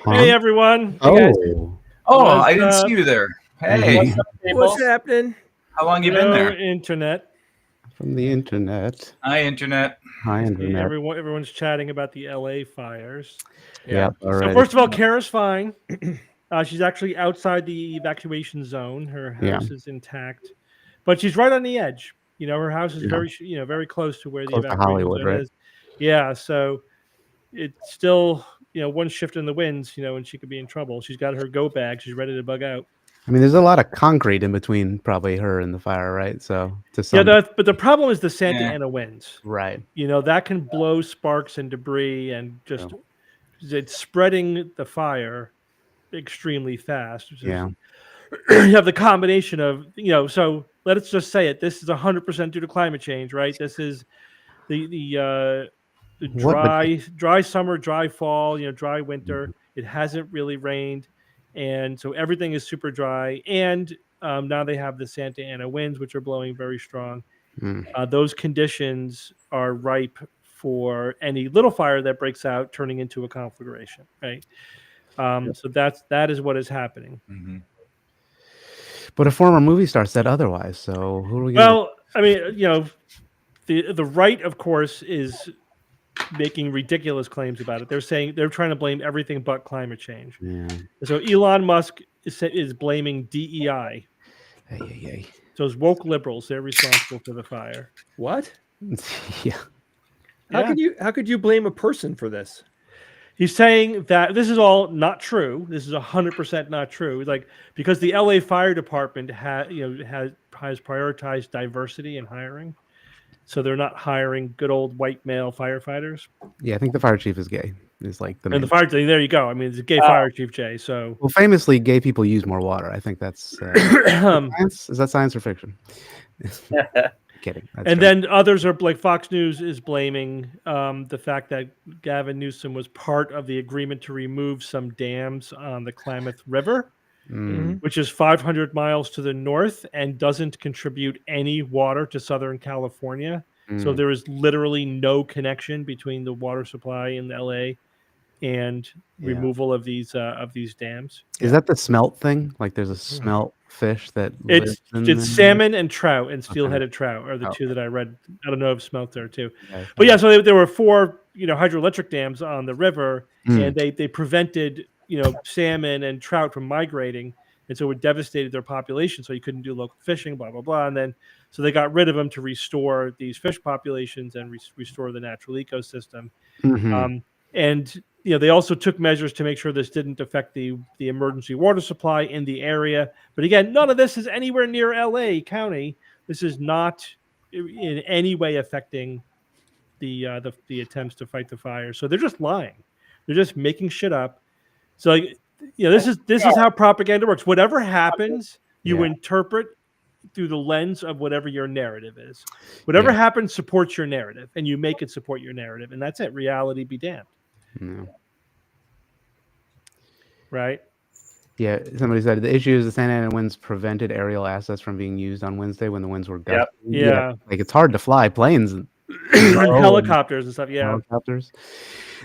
Hey everyone! Hey guys. I didn't see you there. Hey, What's happening? how long you been there? Internet. From the internet. Hi, internet. Hi, internet. Everyone's chatting about the LA fires. Yeah. So first of all, Kara's fine. She's actually outside the evacuation zone. Her house is intact, but she's right on the edge. You know, her house is very close to where Close the to evacuation Hollywood, zone right? is. Yeah, so it's still one shift in the winds, and she could be in trouble. She's got her go bag. She's ready to bug out. I mean, there's a lot of concrete in between probably her and the fire, right? So to some, but the problem is the Santa Ana winds. right? That can blow sparks and debris and just it's spreading the fire extremely fast. Yeah. You have the combination of So let's just say it. This is 100% due to climate change, right? This is the dry summer, dry fall, dry winter. It hasn't really rained, and so everything is super dry. And now they have the Santa Ana winds, which are blowing very strong. Those conditions are ripe for any little fire that breaks out turning into a conflagration, right? So that is what is happening. Mm-hmm. But a former movie star said otherwise. So who are we? Well, I mean, the right, of course, is making ridiculous claims about it. They're saying they're trying to blame everything but climate change. Yeah. So Elon Musk is blaming DEI. Hey. So it's woke liberals. They're responsible for the fire. What? Yeah. How could you blame a person for this? He's saying that this is all not true. This is 100% not true. Like, because the LA Fire Department has prioritized diversity in hiring, so they're not hiring good old white male firefighters. Yeah, I think the fire chief is gay. Is like the main. And the fire chief. There you go. I mean, it's a gay fire chief, Jay. So well, famously, gay people use more water. I think that's science. Is that science or fiction? Kidding. And then others are like Fox News is blaming the fact that Gavin Newsom was part of the agreement to remove some dams on the Klamath River, which is 500 miles to the north and doesn't contribute any water to Southern California. So there is literally no connection between the water supply in LA and removal of these dams. Is that the smelt thing? Like there's a smelt fish that it's salmon and trout and steelheaded trout are the two that I read. I don't know if smelt there too, but yeah. So there were 4 hydroelectric dams on the river, and they prevented salmon and trout from migrating, and so it devastated their population. So you couldn't do local fishing, blah blah blah, and then so they got rid of them to restore these fish populations and restore the natural ecosystem. And they also took measures to make sure this didn't affect the emergency water supply in the area. But again, none of this is anywhere near LA County. This is not in any way affecting the attempts to fight the fire. So they're just lying. They're just making shit up. So this is how propaganda works. Whatever happens, you interpret through the lens of whatever your narrative is. Whatever happens supports your narrative, and you make it support your narrative, and that's it. Reality be damned. Right? Yeah, somebody said the issue is the Santa Ana winds prevented aerial assets from being used on Wednesday when the winds were gusty. Yeah. Like it's hard to fly planes and helicopters and stuff. Yeah. Helicopters.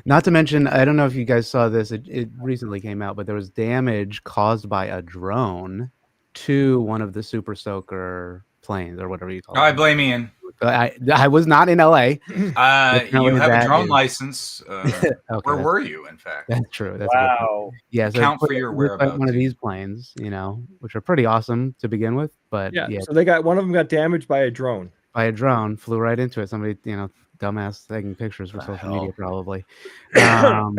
Not to mention, I don't know if you guys saw this. It recently came out, but there was damage caused by a drone to one of the super soaker planes or whatever you call I them. blame Ian. I was not in LA. You have a drone license. Okay, where were you, in fact? That's true. That's wow. yeah. So Count for your whereabouts. One of these planes, which are pretty awesome to begin with, but Yeah. So they got one of them got damaged by a drone. by a drone, flew right into it. Somebody, dumbass taking pictures for social media, probably. Yeah,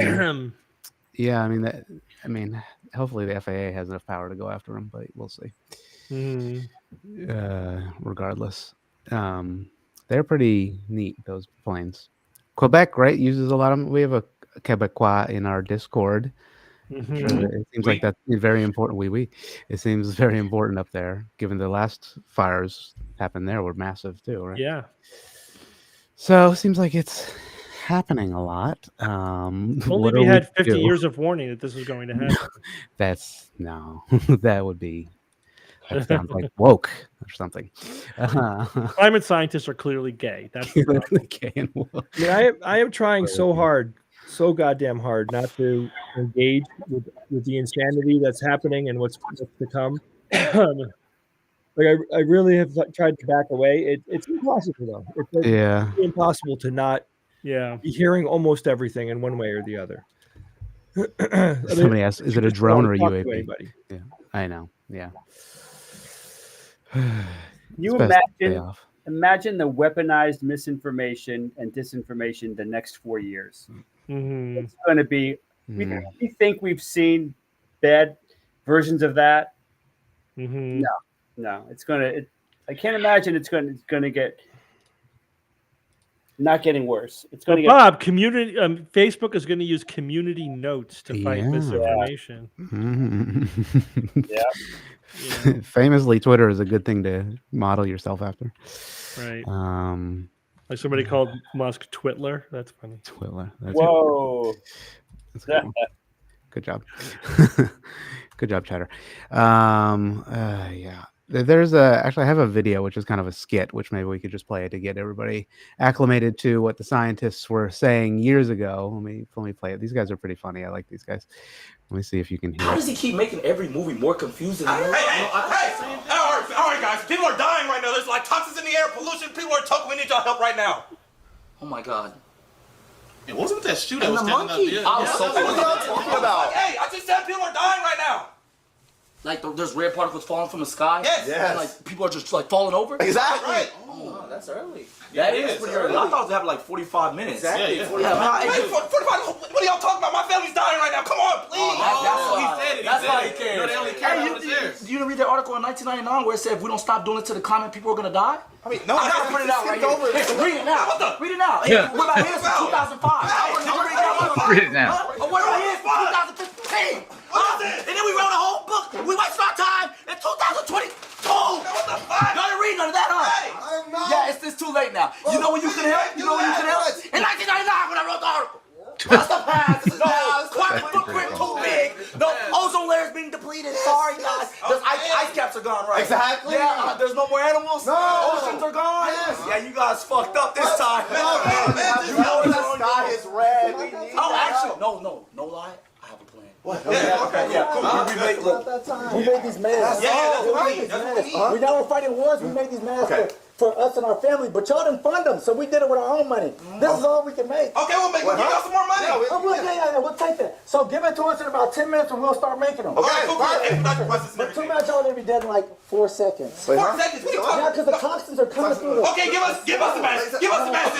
I mean, hopefully the FAA has enough power to go after them, but we'll see. Regardless, they're pretty neat, those planes. Quebec, right, uses a lot of them. We have a Quebecois in our Discord. It seems like that's very important. It seems very important up there, given the last fires happened there were massive too, right? Yeah. So it seems like it's happening a lot. Only we had 50 years of warning that this was going to happen. That would be. That sounds like woke or something. Climate scientists are clearly gay. That's the problem. Gay and woke. I am trying so hard, so goddamn hard, not to engage with the insanity that's happening and what's to come. I really have tried to back away. It's impossible though. It's really impossible to not be hearing almost everything in one way or the other. Somebody asked, "Is it a drone or a UAV?" Anybody. Yeah, I know. Yeah. You imagine the weaponized misinformation and disinformation the next 4 years. It's going to be. We think we've seen bad versions of that. No, it's going to. I can't imagine it's going to get. Not getting worse. It's going to get. Bob, community. Facebook is going to use community notes to fight misinformation. Famously, Twitter is a good thing to model yourself after. Right. Like somebody called Musk Twitler. That's funny. Twitler. Whoa. That's cool. Good job. Good job, Chatter. Yeah. There's actually I have a video which is kind of a skit, which maybe we could just play to get everybody acclimated to what the scientists were saying years ago. Let me play it. These guys are pretty funny. I like these guys. Let me see if you can hear. How does he keep making every movie more confusing? Hey! All right, guys. People are dying right now. There's like toxins in the air, pollution. People are choking. We need y'all help right now. Oh my God. It wasn't that shoe that And was the standing up monkey. there. I was so What are y'all talking about? Hey, I just said people are dying right now. Like there's red particles falling from the sky. Yes. And like people are just like falling over. Exactly. Right. Oh, that's early. That is pretty early. I thought it had like 45 minutes. Exactly. Yeah, 45. Hey, 45. What are y'all talking about? My family's dying right now. Come on, please. That's he said it. That's why he cares. No, they only care about what's theirs. You didn't read that article in 1999 where it said if we don't stop doing it to the climate, people are gonna die? I mean, no, I gotta put it out right here. Read it now. Read it now. Yeah. What about his from 2005? Read it now. What about his from 2015? And then we wrote a whole book. We wasted our time in 2022. What the fuck? Y'all didn't read none of that, huh? Hey, I don't know. Yeah, it's too late now. You know when you can help? You know when you can help? In 1999 when I wrote the article. That's the past. This is now. It's quite footprint too big. The ozone layer is being depleted. Sorry, guys. The ice caps are gone, right? Exactly. Yeah, there's no more animals. No. Oceans are gone. Yes. Yeah, you guys fucked up this time. You know the sky is red. Oh, actually, no lie. I have a plan. What? Yeah, cool. We made these masks. We now we're fighting wars. We made these masks for us and our family, but y'all didn't fund them, so we did it with our own money. This is all we can make. Okay, we'll give y'all some more money. We'll take that. So give it to us in about 10 minutes and we'll start making them. Okay, cool. But too bad y'all didn't be dead in like 4 seconds. 4 seconds? What are you talking Yeah, because the toxins are coming through. Okay, give us the mask. Give us the mask.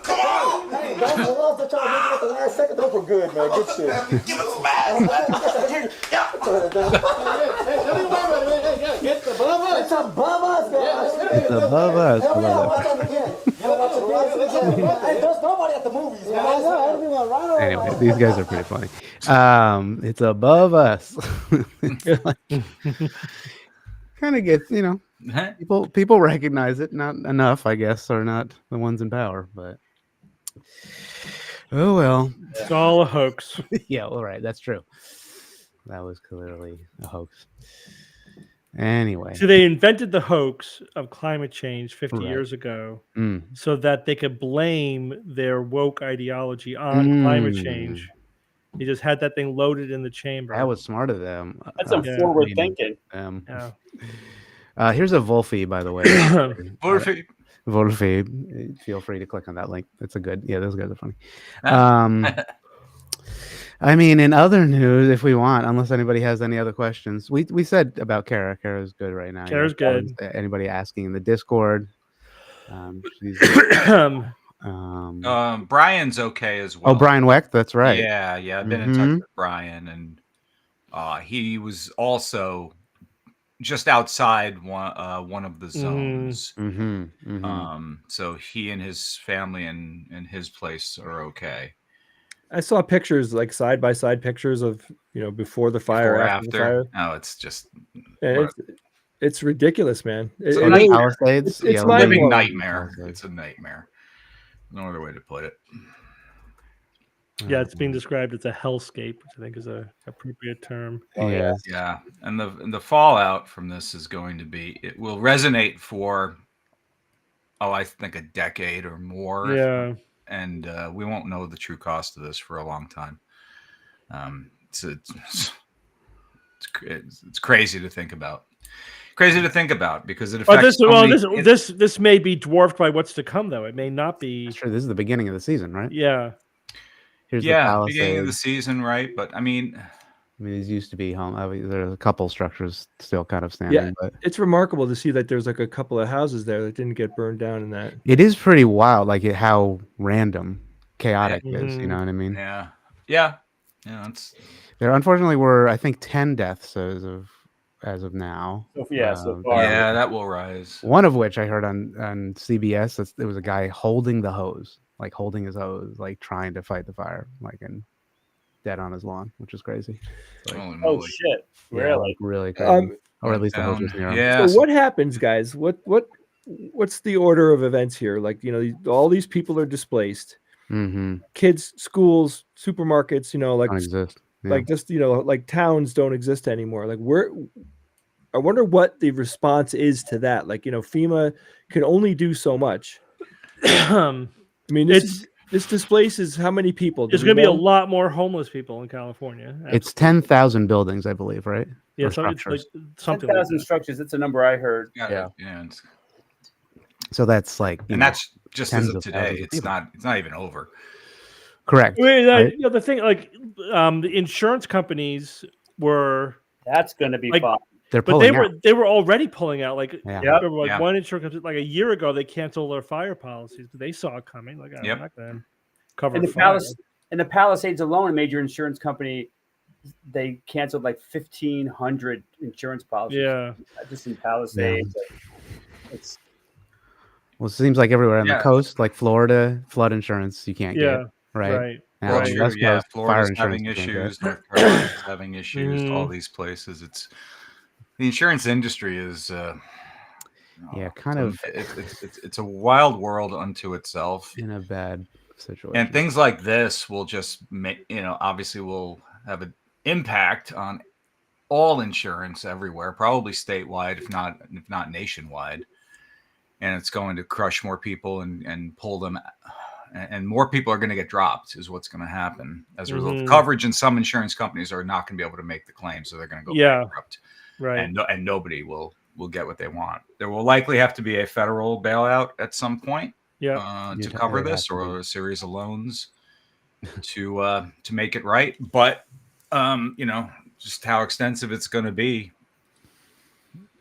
Come on. Hey, those ones that y'all making at the last second, those were good, man. Good shit. Give us the mask. It's above us, guys. It's above us. Hey, there's nobody at the movies, man. Anyway, these guys are pretty funny. It's above us. Kind of gets, people recognize it, not enough, I guess, or not the ones in power, but oh well. It's all a hoax. Yeah, all right, that's true. That was clearly a hoax. Anyway. So they invented the hoax of climate change 50 years ago so that they could blame their woke ideology on climate change. They just had that thing loaded in the chamber. That was smart of them. That's some forward thinking. Yeah. Here's a Wolfie, by the way. Wolfie. Wolfie. Feel free to click on that link. That's a good. Yeah, those guys are funny. I mean, in other news, if we want, unless anybody has any other questions, we said about Kara. Kara's good right now. Kara's good. Anybody asking in the Discord? Brian's okay as well. Oh, Brian Wecht, that's right. Yeah. I've been in touch with Brian, and he was also just outside one of the zones. So he and his family and his place are okay. I saw pictures, like side by side pictures of before the fire, after the fire. Oh, it's just it's ridiculous, man. It's a living nightmare. It's a nightmare. No other way to put it. Yeah, it's being described as a hellscape, which I think is a appropriate term. Yeah, and the fallout from this is going to be, it will resonate for I think a decade or more. Yeah, and we won't know the true cost of this for a long time. It's crazy to think about. Crazy to think about because it affects. This may be dwarfed by what's to come, though. It may not be. Sure, this is the beginning of the season, right? Yeah. Here's the beginning of the season, right? But I mean, these used to be home. There's a couple structures still kind of standing. Yeah, but it's remarkable to see that there's like a couple of houses there that didn't get burned down in that. It is pretty wild, like how random, chaotic it is. You know what I mean? Yeah. There unfortunately were, I think, 10 deaths as of now. So far. Yeah, that will rise. One of which I heard on CBS. It was a guy holding the hose, like holding his hose, like trying to fight the fire, like and dead on his lawn, which is crazy. Like, oh shit! Yeah, like really crazy. Or at least the hose was near him. Yeah. So what happens, guys? What's the order of events here? Like all these people are displaced. Kids, schools, supermarkets. Like don't exist. Yeah. Like just like towns don't exist anymore. Like I wonder what the response is to that. Like FEMA can only do so much. I mean, this displaces how many people? There's going to be a lot more homeless people in California. Absolutely. It's 10,000 buildings, I believe, right? Yeah, so it's like something. 10,000 structures. That's a number I heard. Yeah. So that's like, and that's just as of today. It's not even over. Correct. The thing, like, the insurance companies were. That's going to be fun. They were already pulling out. Like, one insurance company, like a year ago, they canceled their fire policies, but they saw it coming. Like, I'm not going to cover fire. In the Palisades alone, a major insurance company, they canceled like 1,500 insurance policies. Yeah, just in Palisades. Yeah. Well, it seems like everywhere on the coast, like Florida, flood insurance you can't get. Right. Well, true. Florida's having issues. North Carolina's having issues. All these places, the insurance industry is kind of it's a wild world unto itself in a bad situation. And things like this will just make obviously will have an impact on all insurance everywhere, probably statewide, if not nationwide. And it's going to crush more people and pull them, and more people are going to get dropped is what's going to happen as a result. Coverage and some insurance companies are not going to be able to make the claim, so they're going to go bankrupt. Right. And nobody will get what they want. There will likely have to be a federal bailout at some point to cover this, or a series of loans to make it right. But just how extensive it's going to be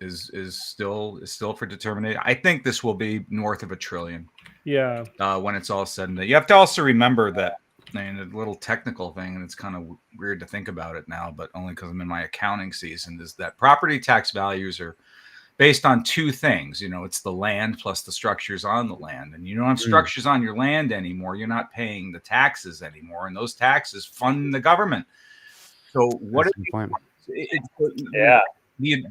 is still for determination. I think this will be north of $1 trillion. Yeah. When it's all said and done. You have to also remember that, a little technical thing, and it's kind of weird to think about it now, but only because I'm in my accounting season, is that property tax values are based on two things. It's the land plus the structures on the land. And you don't have structures on your land anymore. You're not paying the taxes anymore. And those taxes fund the government. So what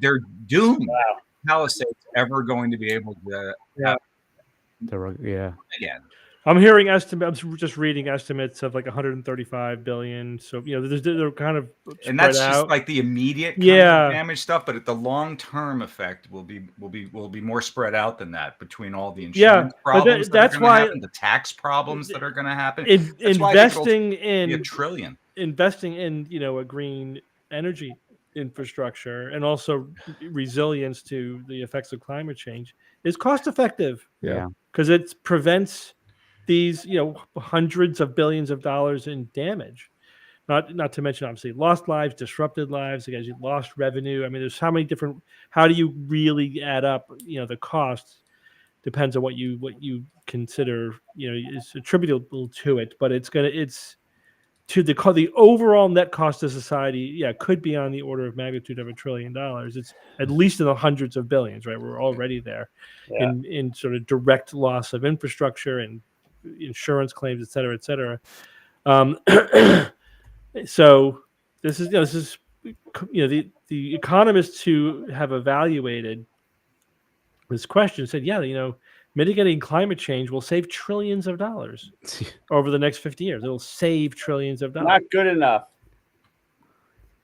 they're doomed. Wow. Palisades ever going to be able to again. I'm hearing estimates. I'm just reading estimates of like 135 billion. So they're kind of and that's out. Just like the immediate damage stuff. But the long term effect will be more spread out than that between all the insurance problems. That's why happen, the tax problems that are going to happen. Investing in $1 trillion. Investing in a green energy infrastructure and also resilience to the effects of climate change is cost effective. Yeah. Because it prevents these, hundreds of billions of dollars in damage. Not to mention, obviously, lost lives, disrupted lives, because you lost revenue. I mean, there's how many different. How do you really add up? The costs depends on what you consider. Is attributable to it, but it's to the overall net cost to society. Yeah, could be on the order of magnitude of $1 trillion. It's at least in the hundreds of billions. Right, we're already there in sort of direct loss of infrastructure and insurance claims, et cetera, et cetera. So this is the economists who have evaluated this question said, mitigating climate change will save trillions of dollars over the next 50 years. It'll save trillions of dollars. Not good enough.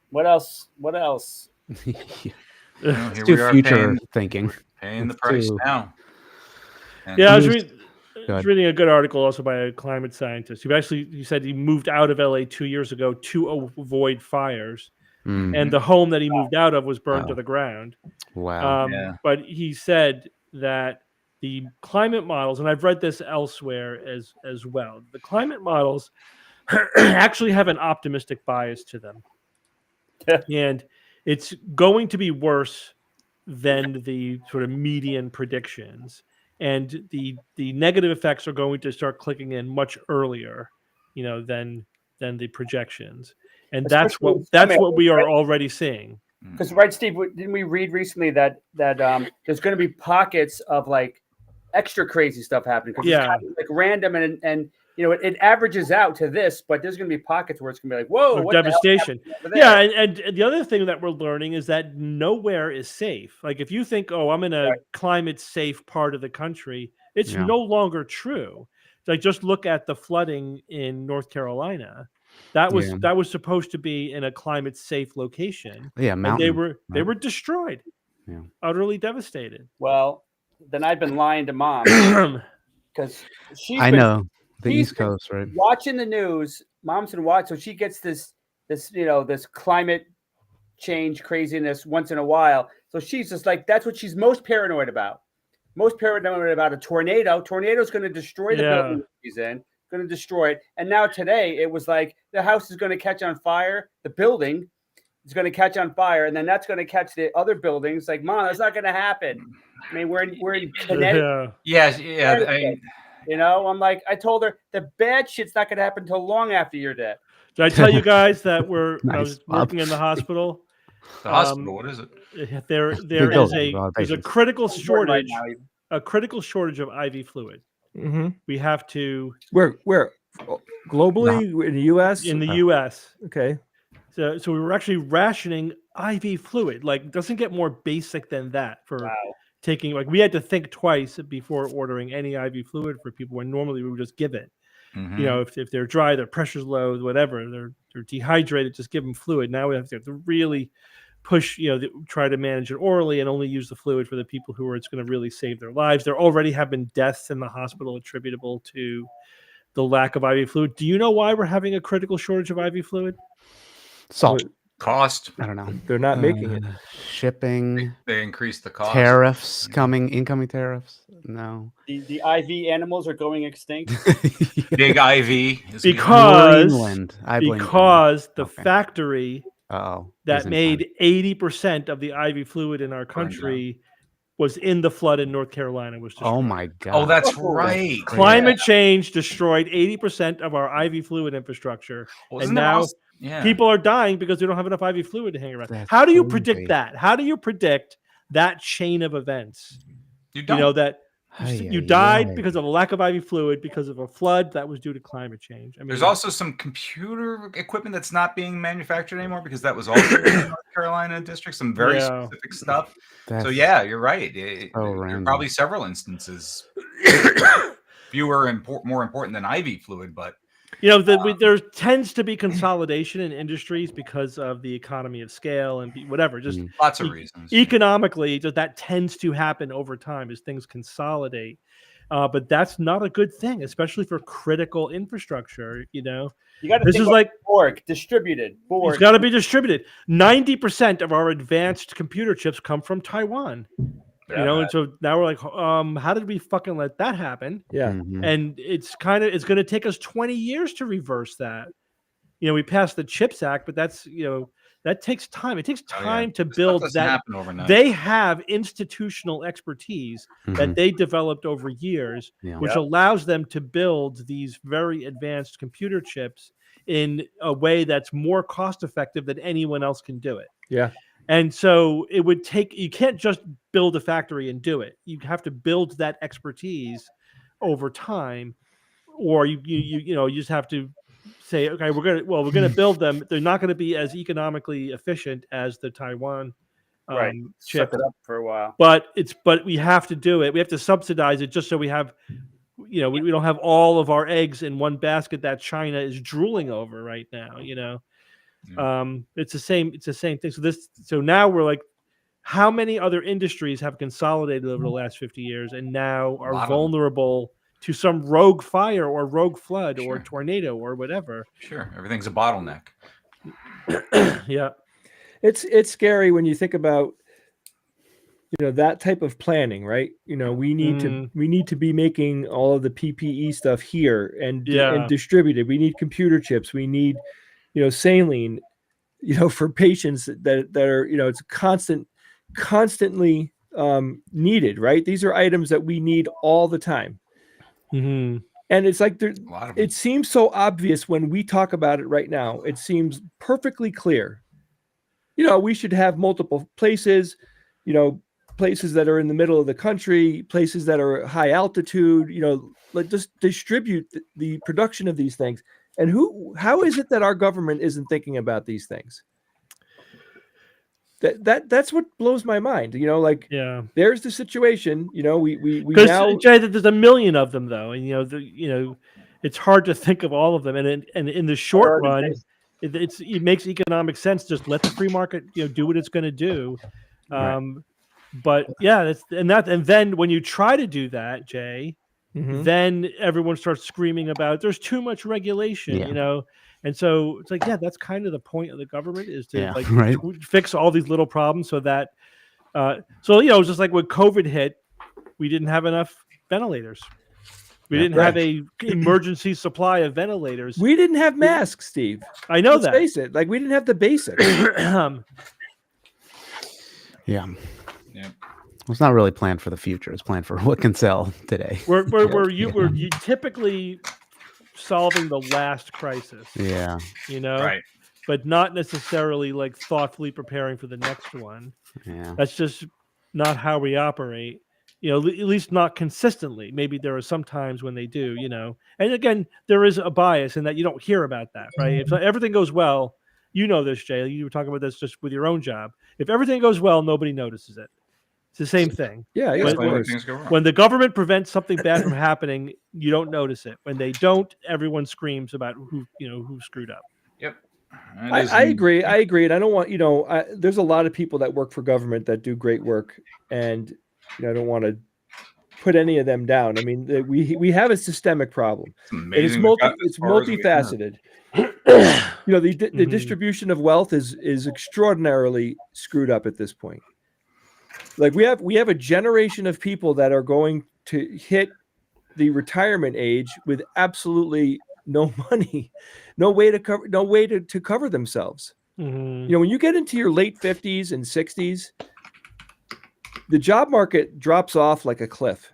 What else? It's too future thinking. Paying the price now. And I was reading a good article also by a climate scientist who he said he moved out of LA 2 years ago to avoid fires. And the home that he moved out of was burned to the ground. Wow. But he said that the climate models, and I've read this elsewhere as well, the climate models actually have an optimistic bias to them. And it's going to be worse than the sort of median predictions. And the negative effects are going to start clicking in much earlier, than the projections. And that's what we are already seeing. Because right, Steve, didn't we read recently that there's going to be pockets of like extra crazy stuff happening? It's kind of like random and it averages out to this, but there's going to be pockets where it's going to be like, whoa, what devastation. Yeah, and the other thing that we're learning is that nowhere is safe. Like if you think, I'm in a climate safe part of the country, it's no longer true. Like just look at the flooding in North Carolina. That was supposed to be in a climate safe location. Yeah, mountain. And they were destroyed. Yeah. Utterly devastated. Well, then I've been lying to Mom because I know the East Coast, right? Watching the news, Mom's been watching, so she gets this climate change craziness once in a while. So she's just like, that's what she's most paranoid about. Most paranoid about a tornado. Tornado's going to destroy the building she's in. Going to destroy it. And now today it was like the house is going to catch on fire. The building is going to catch on fire, and then that's going to catch the other buildings. Like, Mom, that's not going to happen. I mean, we're in Connecticut. I'm like, I told her the bad shit's not going to happen until long after you're dead. Did I tell you guys that I was working in the hospital? The hospital, what is it? There's a critical shortage. A critical shortage of IV fluid. Mm-hmm. We have to where globally in the U.S. In the U.S. Okay. So we were actually rationing IV fluid. Like, it doesn't get more basic than that for taking. Like, we had to think twice before ordering any IV fluid for people when normally we would just give it. Mm-hmm. If they're dry, their pressure's low, whatever, they're dehydrated, just give them fluid. Now we have to really push, try to manage it orally and only use the fluid for the people who it's going to really save their lives. There already have been deaths in the hospital attributable to the lack of IV fluid. Do you know why we're having a critical shortage of IV fluid? Salt. Cost. I don't know. They're not making it. Shipping. They increase the cost. Tariffs incoming tariffs. No. The IV animals are going extinct. Big IV. Is because the Okay. factory that made 80% of the IV fluid in our country was in the flood in North Carolina. Was destroyed. Oh my God. Oh, that's right. Climate change destroyed 80% of our IV fluid infrastructure. And now people are dying because they don't have enough IV fluid to hang around. How do you predict that? How do you predict that chain of events? You don't. You died because of a lack of IV fluid because of a flood that was due to climate change. I mean, there's also some computer equipment that's not being manufactured anymore because that was also in North Carolina district, some very specific stuff. So you're right. There are probably several instances, fewer and more important than IV fluid, but there tends to be consolidation in industries because of the economy of scale and whatever. Just lots of reasons. Economically, that tends to happen over time as things consolidate. But that's not a good thing, especially for critical infrastructure. You got to this is like distributed. It's got to be distributed. 90% of our advanced computer chips come from Taiwan. And so now we're like, how did we fucking let that happen? Yeah. And it's going to take us 20 years to reverse that. We passed the CHIPS Act, but that's, that takes time. It takes time to build that. Happen overnight. They have institutional expertise that they developed over years, which allows them to build these very advanced computer chips in a way that's more cost effective than anyone else can do it. Yeah. And so it would take, you can't just build a factory and do it. You have to build that expertise over time, or you just have to say, okay, we're going to build them. They're not going to be as economically efficient as the Taiwan chip. Suck it up for a while. But we have to do it. We have to subsidize it just so we have, we don't have all of our eggs in one basket that China is drooling over right now. It's the same thing. So now we're like, how many other industries have consolidated over the last 50 years and now are vulnerable to some rogue fire or rogue flood or tornado or whatever? Sure. Everything's a bottleneck. Yeah. It's scary when you think about, that type of planning, right? We need to be making all of the PPE stuff here and distributed. We need computer chips. We need, saline, for patients that are, it's constantly needed, right? These are items that we need all the time. Mm-hmm. And it's like it seems so obvious when we talk about it right now. It seems perfectly clear. We should have multiple places, places that are in the middle of the country, places that are high altitude, like just distribute the production of these things. And how is it that our government isn't thinking about these things? That's what blows my mind. There's the situation. We now, Jay, there's a million of them though, and it's hard to think of all of them. And in the short run, it makes economic sense. Just let the free market do what it's going to do. But and then when you try to do that, Jay, then everyone starts screaming about there's too much regulation, And so it's like, that's kind of the point of the government is to fix all these little problems so that, it's just like when COVID hit, we didn't have enough ventilators. We didn't have a emergency supply of ventilators. We didn't have masks, Steve. I know that. Face it. Like we didn't have the basics. Yeah. It's not really planned for the future. It's planned for what can sell today. We're typically solving the last crisis. Yeah. Right. But not necessarily like thoughtfully preparing for the next one. Yeah. That's just not how we operate. At least not consistently. Maybe there are some times when they do, And again, there is a bias in that you don't hear about that, right? If everything goes well, this, Jay. You were talking about this just with your own job. If everything goes well, nobody notices it. It's the same thing. Yeah. When the government prevents something bad from happening, you don't notice it. When they don't, everyone screams about who screwed up. Yep. I agree. And I don't want, there's a lot of people that work for government that do great work, and I don't want to put any of them down. I mean, we have a systemic problem. It's multifaceted. The distribution of wealth is extraordinarily screwed up at this point. Like we have a generation of people that are going to hit the retirement age with absolutely no money, no way to cover themselves. When you get into your late 50s and 60s, the job market drops off like a cliff.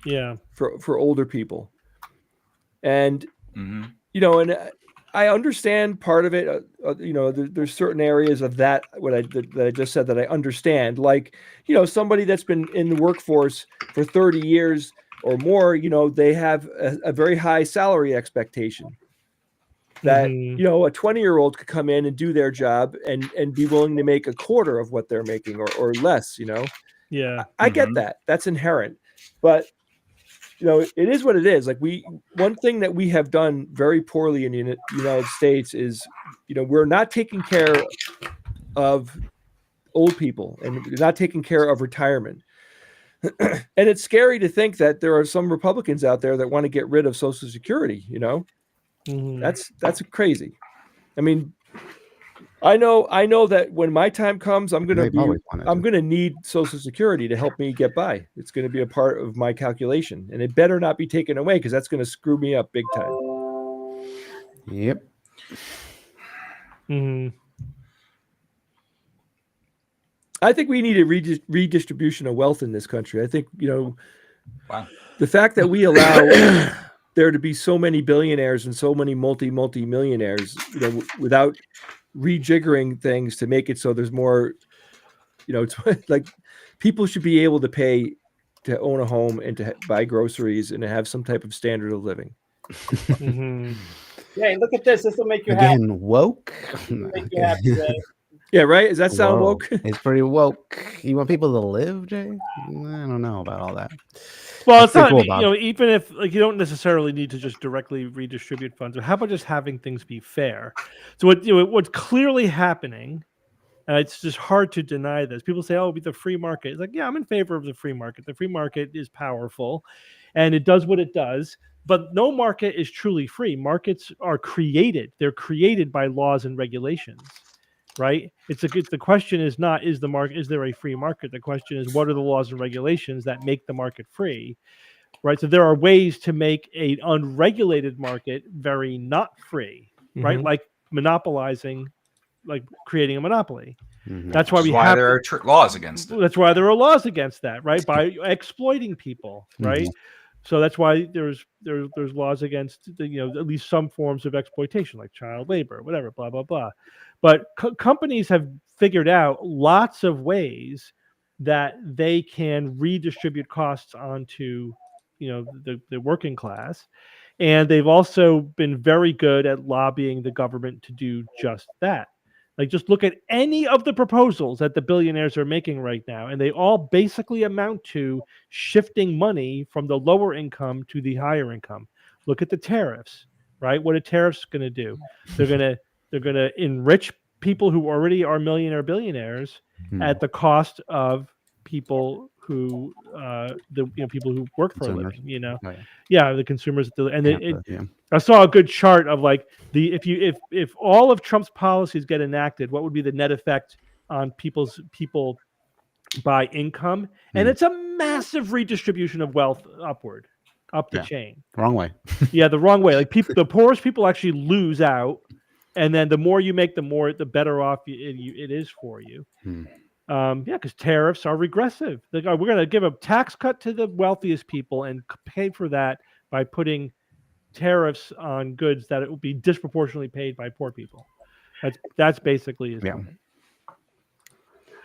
Yeah. For older people. And and I understand part of it. There's certain areas of that that I just said that I understand. Like, somebody that's been in the workforce for 30 years or more, they have a very high salary expectation. That a 20-year-old could come in and do their job and be willing to make a quarter of what they're making or less. Yeah, I get that. That's inherent, but. It is what it is. Like one thing that we have done very poorly in the United States is, we're not taking care of old people and not taking care of retirement. And it's scary to think that there are some Republicans out there that want to get rid of Social Security. You know, that's crazy. I mean, I know that when my time comes, I'm gonna need Social Security to help me get by. It's going to be a part of my calculation, and it better not be taken away because that's going to screw me up big time. Yep. I think we need a redistribution of wealth in this country. I think, the fact that we allow there to be so many billionaires and so many multi-millionaires, without rejiggering things to make it so there's more, it's like people should be able to pay to own a home and to buy groceries and to have some type of standard of living. Yeah, look at this. This will make you happy. Again, woke. Make you happy, Jay. Yeah, right? Does that sound woke? It's pretty woke. You want people to live, Jay? I don't know about all that. Well, it's not, cool, even if you don't necessarily need to just directly redistribute funds, how about just having things be fair? So what's clearly happening, and it's just hard to deny this. People say, "Oh, it'll be the free market." It's like, yeah, I'm in favor of the free market. The free market is powerful, and it does what it does. But no market is truly free. Markets are created. They're created by laws and regulations. Right? The question is not, is there a free market? The question is, what are the laws and regulations that make the market free? Right? So there are ways to make an unregulated market very not free, right? Like monopolizing, like creating a monopoly. That's why there are laws against it. That's why there are laws against that, right? By exploiting people, right? So that's why there's laws against at least some forms of exploitation, like child labor, whatever, blah blah blah. But companies have figured out lots of ways that they can redistribute costs onto the working class, and they've also been very good at lobbying the government to do just that. Like, just look at any of the proposals that the billionaires are making right now, and they all basically amount to shifting money from the lower income to the higher income. Look at the tariffs, right? What are tariffs going to do? They're going to enrich people who already are billionaires at the cost of people who people who work for a living. The consumers. I saw a good chart of like if all of Trump's policies get enacted, what would be the net effect on people by income? And it's a massive redistribution of wealth upward, up the chain. Wrong way. The wrong way. Like the poorest people actually lose out, and then the more you make, the better off it is for you. Because tariffs are regressive. We're going to give a tax cut to the wealthiest people and pay for that by putting tariffs on goods that it will be disproportionately paid by poor people. That's basically his point.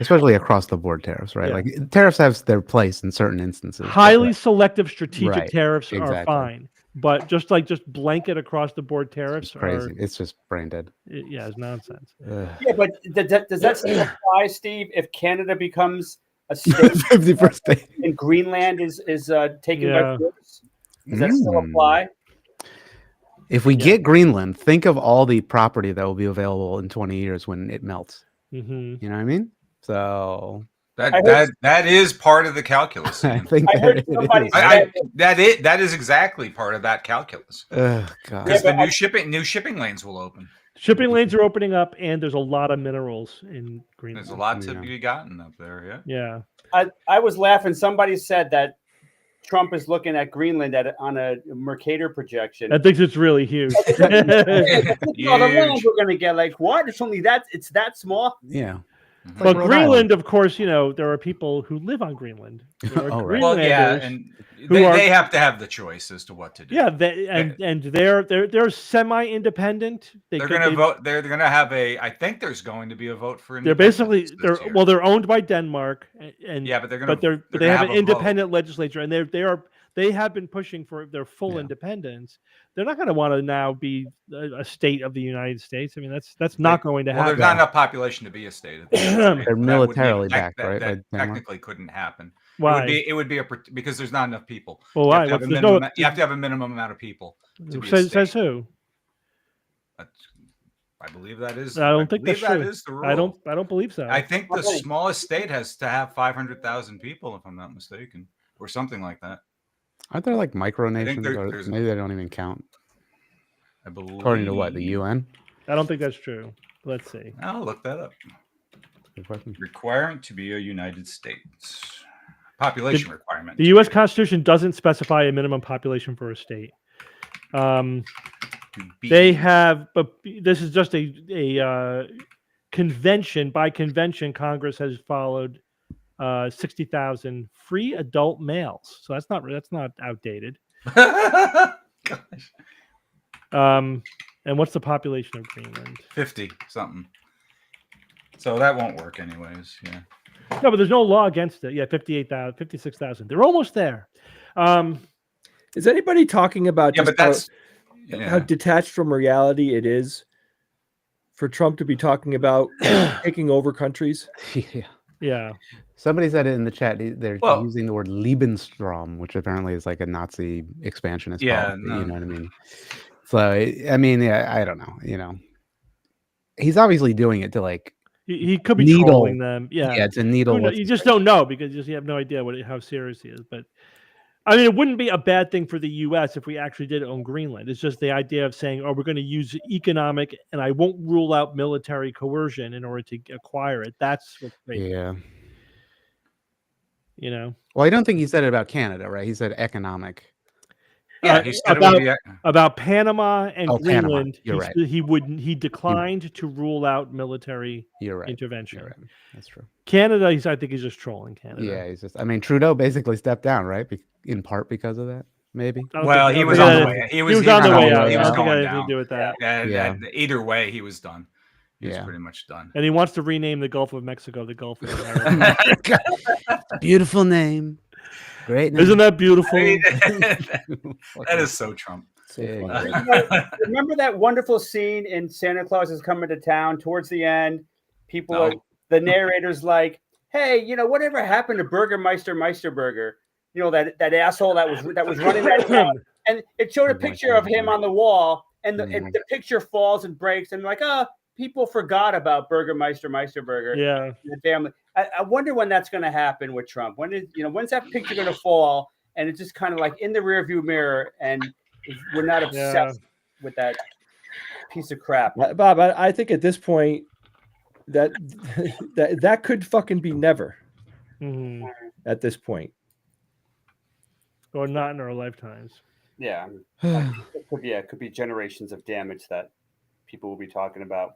Especially across the board tariffs, right? Like tariffs have their place in certain instances. Highly selective strategic tariffs are fine, but just blanket across the board tariffs are crazy. It's just brain dead. It's nonsense. Yeah, but does that still apply, Steve? If Canada becomes a state, 50%, and Greenland is taken by force, does that still apply? If we get Greenland, think of all the property that will be available in 20 years when it melts. You know what I mean? So that is part of the calculus. I think that is exactly part of that calculus. Because the new shipping lanes will open. Shipping lanes are opening up, and there's a lot of minerals in Greenland. There's a lot to be gotten up there. Yeah. I was laughing. Somebody said that Trump is looking at Greenland on a Mercator projection. I think it's really huge. The land we're going to get, like, what? It's only that. It's that small. Yeah. But Greenland, of course, there are people who live on Greenland. And they have to have the choice as to what to do. Yeah, they're semi-independent. They're going to vote. They're going to have I think there's going to be a vote for. They're owned by Denmark, but they have an independent legislature, and they have been pushing for their full independence. They're not going to want to now be a state of the United States. I mean, that's not going to happen. There's not enough population to be a state. They're militarily backed, right? That technically couldn't happen. Why? It would be because there's not enough people. Well, why? You have to have a minimum amount of people. Says who? I believe that is. I don't think that's that true. is the rule. I don't believe so. I think the smallest state has to have 500,000 people, if I'm not mistaken, or something like that. Aren't there like micronations? Or maybe they don't even count. I believe. According to what, the UN? I don't think that's true. Let's see. I'll look that up. Good question. Requiring to be a United States population requirement. The U.S. Constitution doesn't specify a minimum population for a state. They have, but this is just a convention. By convention, Congress has followed 60,000 free adult males. So that's not outdated. Gosh. And what's the population of Greenland? 50 something. So that won't work anyways. Yeah. No, but there's no law against it. Yeah, 58,000, 56,000. They're almost there. Is anybody talking about Yeah, just but that's how detached from reality it is for Trump to be talking about taking over countries? Yeah. Somebody said it in the chat. They're using the word Lebensraum, which apparently is like a Nazi expansionist. Yeah, policy, you know what I mean. So I mean, yeah, I don't know. You know, he's obviously doing it to like. He could be trolling them. Yeah, yeah, it's a needle. You just don't know because you have no idea how serious he is. But I mean, it wouldn't be a bad thing for the U.S. if we actually did own Greenland. It's just the idea of saying, "Oh, we're going to use economic, and I won't rule out military coercion in order to acquire it." That's what's crazy. Yeah. You know. Well, I don't think he said it about Canada, right? He said economic. Yeah, he said about Panama and Greenland. You're right. He declined to rule out military intervention. You're right. That's true. Canada, I think he's just trolling Canada. Yeah, he's just. I mean, Trudeau basically stepped down, right? In part because of that, maybe. Well, he was on the way. He was on the way out. He was going down. To do with that. And either way, he was done. He was pretty much done. And he wants to rename the Gulf of Mexico the Gulf of America. Beautiful name. Great name. Isn't that beautiful? That is so Trump. Remember that wonderful scene in Santa Claus is Coming to Town towards the end? The narrator's like, hey, you know, whatever happened to Burgermeister Meisterburger? You know, that asshole that was running that town. And it showed a picture of him on the wall, and the picture falls and breaks, and like, people forgot about Burgermeister Meisterburger. Yeah. The family. I wonder when that's going to happen with Trump. When's that picture going to fall? And it's just kind of like in the rearview mirror, and we're not obsessed with that piece of crap. Bob, I think at this point that could fucking be never. Mm-hmm. At this point, or not in our lifetimes. Yeah, it could be generations of damage that people will be talking about.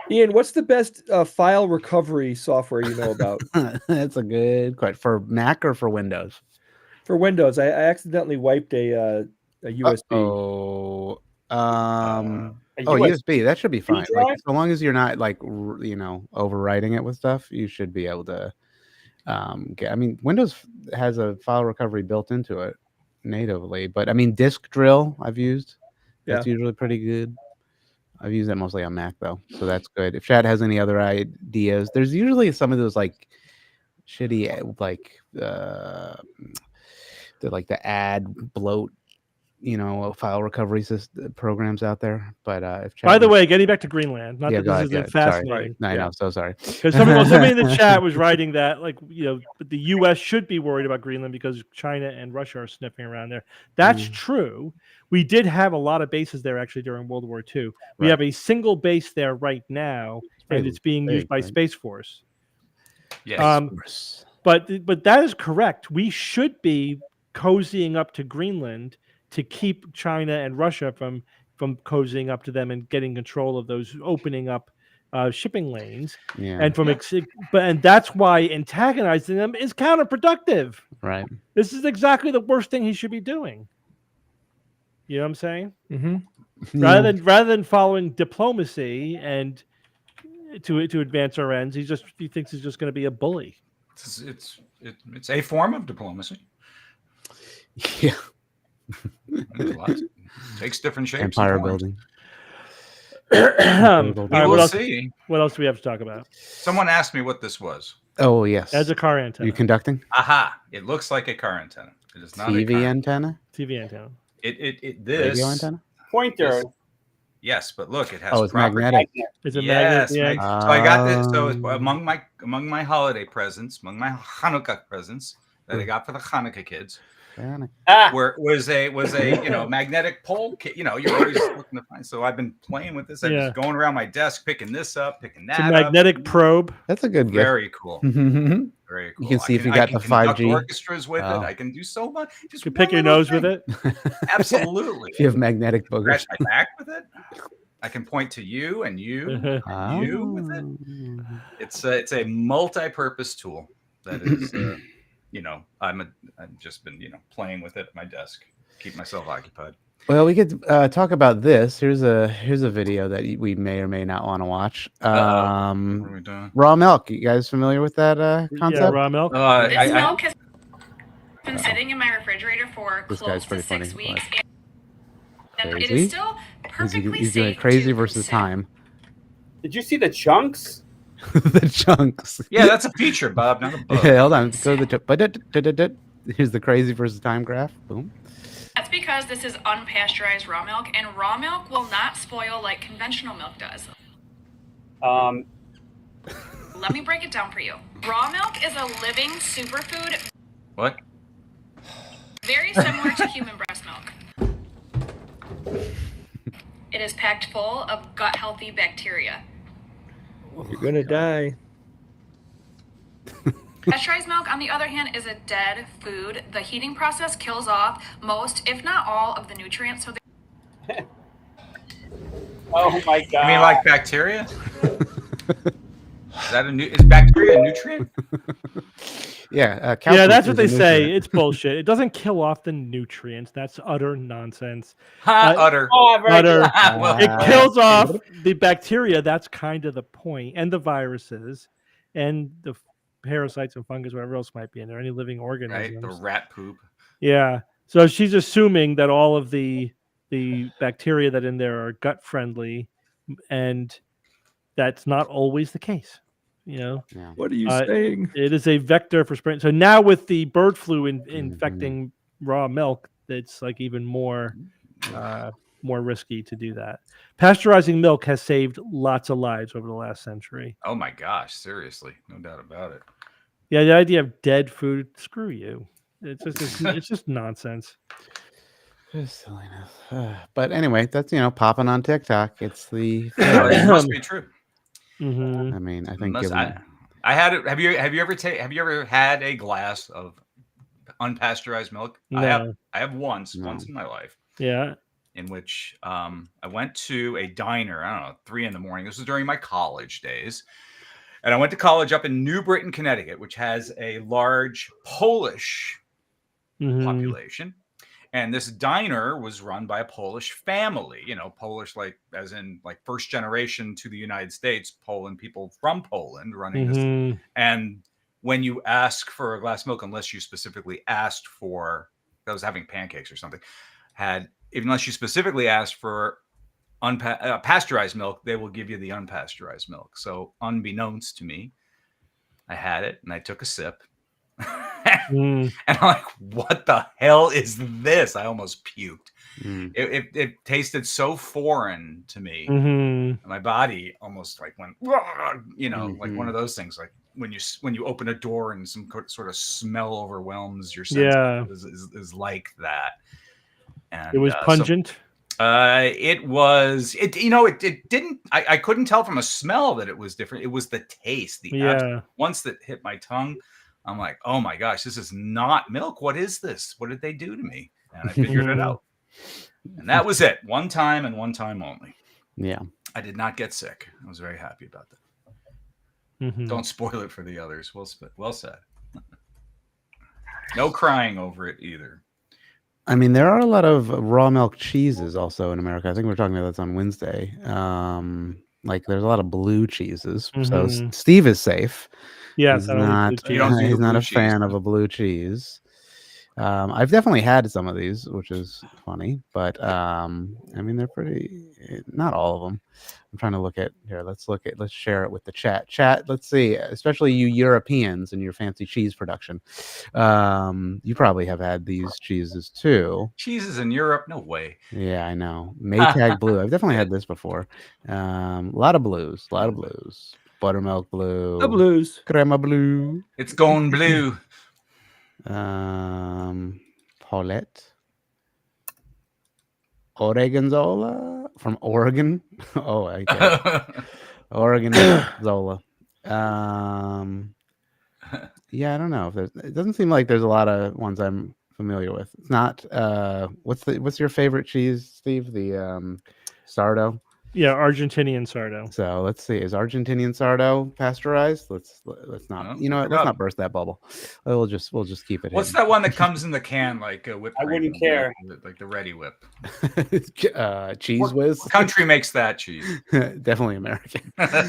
Ian, what's the best file recovery software you know about? That's a good question. For Mac or for Windows? For Windows, I accidentally wiped a USB. USB. That should be fine. Like, so long as you're not like overwriting it with stuff, you should be able to get. I mean, Windows has a file recovery built into it natively, but I mean, disk drill I've used. That's usually pretty good. I've used that mostly on Mac though, so that's good. If Chad has any other ideas, there's usually some of those like shitty the add bloat, file recovery programs out there. But if Chad by the way, getting back to Greenland, not that this isn't fascinating. I know, so sorry. Because somebody in the chat was writing that the U.S. should be worried about Greenland because China and Russia are sniffing around there. That's true. We did have a lot of bases there actually during World War II. We have a single base there right now, and it's being used by Space Force. Yes. But that is correct. We should be cozying up to Greenland to keep China and Russia from cozying up to them and getting control of those opening up shipping lanes. And and that's why antagonizing them is counterproductive. Right. This is exactly the worst thing he should be doing. You know what I'm saying? Mm-hmm. Rather than following diplomacy and to advance our ends, he thinks he's just going to be a bully. It's a form of diplomacy. Yeah. It takes different shapes. Empire building. We'll see. What else do we have to talk about? Someone asked me what this was. Oh, yes. As a car antenna. You conducting? Aha. It looks like a car antenna. It is not TV antenna? TV antenna. This radio antenna. Pointer. Yes, but look, it has. Oh, it's magnetic. It's a Yes, magnet. Yeah. so I got this. So it's among my holiday presents, among my Hanukkah presents that I got for the Hanukkah kids, where was a magnetic pole kit. You're always looking to find. So I've been playing with this. I'm just going around my desk, picking this up, picking that. It's a magnetic probe. That's a good gift. Very cool. Very cool. You can see if you got the 5G orchestras with it. I can do so much. Just you pick your nose with it. Absolutely. If you have magnetic boogers. Scratch my back with it. I can point to you and you and you with it. It's a multi-purpose tool that is I've just been playing with it at my desk, keep myself occupied. Well, we could talk about this. Here's a video that we may or may not want to watch. What are we doing? Raw milk. You guys familiar with that concept? Yeah, raw milk. This milk has been sitting in my refrigerator for close to 6 weeks. And it is still perfectly He's doing safe crazy to versus consume. time. Did you see the chunks? The chunks. Yeah, that's a feature, Bob, not a bug. Yeah, hold on. Go to the here's the crazy versus time graph. Boom. That's because this is unpasteurized raw milk, and raw milk will not spoil like conventional milk does. Let me break it down for you. Raw milk is a living superfood. What? Very similar to human breast milk. It is packed full of gut-healthy bacteria. You're gonna die. Pasteurized milk, on the other hand, is a dead food. The heating process kills off most, if not all, of the nutrients. So Oh my god! You mean like bacteria? Is bacteria a nutrient? Yeah, yeah, that's what they say. It's bullshit. It doesn't kill off the nutrients. That's utter nonsense. Utter. Utter. Well, it kills off the bacteria. That's kind of the point, and the viruses, and the parasites and fungus, whatever else might be in there, any living organisms. Right, the rat poop. Yeah. So she's assuming that all of the bacteria that in there are gut friendly, and that's not always the case. Yeah. What are you saying? It is a vector for spread. So now with the bird flu infecting raw milk, it's like even more risky to do that. Pasteurizing milk has saved lots of lives over the last century. Oh my gosh, seriously, no doubt about it. Yeah, the idea of dead food, screw you. It's just nonsense. Just silliness. But anyway, that's popping on TikTok. It's the it must be true. Mm-hmm. I mean, I think I had it. Have you ever had a glass of unpasteurized milk? No. I have once in my life. Yeah. In which I went to a diner, I don't know, 3 a.m. This was during my college days. And I went to college up in New Britain, Connecticut, which has a large Polish population. And this diner was run by a Polish family, Polish, like as in like first generation to the United States, Poland, people from Poland running this. And when you ask for a glass of milk, unless you specifically asked for, I was having pancakes or something, unless you specifically asked for pasteurized milk, they will give you the unpasteurized milk. So unbeknownst to me, I had it and I took a sip. And I'm like, what the hell is this? I almost puked. It tasted so foreign to me. My body almost like went, like one of those things, like when you open a door and some sort of smell overwhelms your senses. Is like that. And it was pungent. It was. It didn't. I couldn't tell from a smell that it was different. It was the taste. Once that hit my tongue, I'm like, oh my gosh, this is not milk. What is this? What did they do to me? And I figured it out. And that was it. One time and one time only. Yeah. I did not get sick. I was very happy about that. Don't spoil it for the others. Well said. No crying over it either. I mean, there are a lot of raw milk cheeses also in America. I think we were talking about this on Wednesday. Like there's a lot of blue cheeses. So Steve is safe. Yeah, he's not a fan of a blue cheese. I've definitely had some of these, which is funny, but I mean, they're pretty. Not all of them. I'm trying to look at here. Let's share it with the chat. Let's see, especially you Europeans and your fancy cheese production. You probably have had these cheeses too. Cheeses in Europe? No way. Yeah, I know. Maytag blue. I've definitely had this before. A lot of blues. Buttermilk blue. The blues. Crema blue. It's going blue. Paulette. Oregonzola from Oregon. Oh, I get it. Oregonzola. Yeah, I don't know if there's. It doesn't seem like there's a lot of ones I'm familiar with. It's not. What's your favorite cheese, Steve? The Sardo. Yeah, Argentinian Sardo. So let's see. Is Argentinian Sardo pasteurized? Let's not. No, You know what? Let's not burst that bubble. We'll just keep it. What's hidden. that one that comes in the can like whipped I cream, wouldn't care. like the Ready Whip? Cheese whiz. What country makes that cheese? Definitely American. That's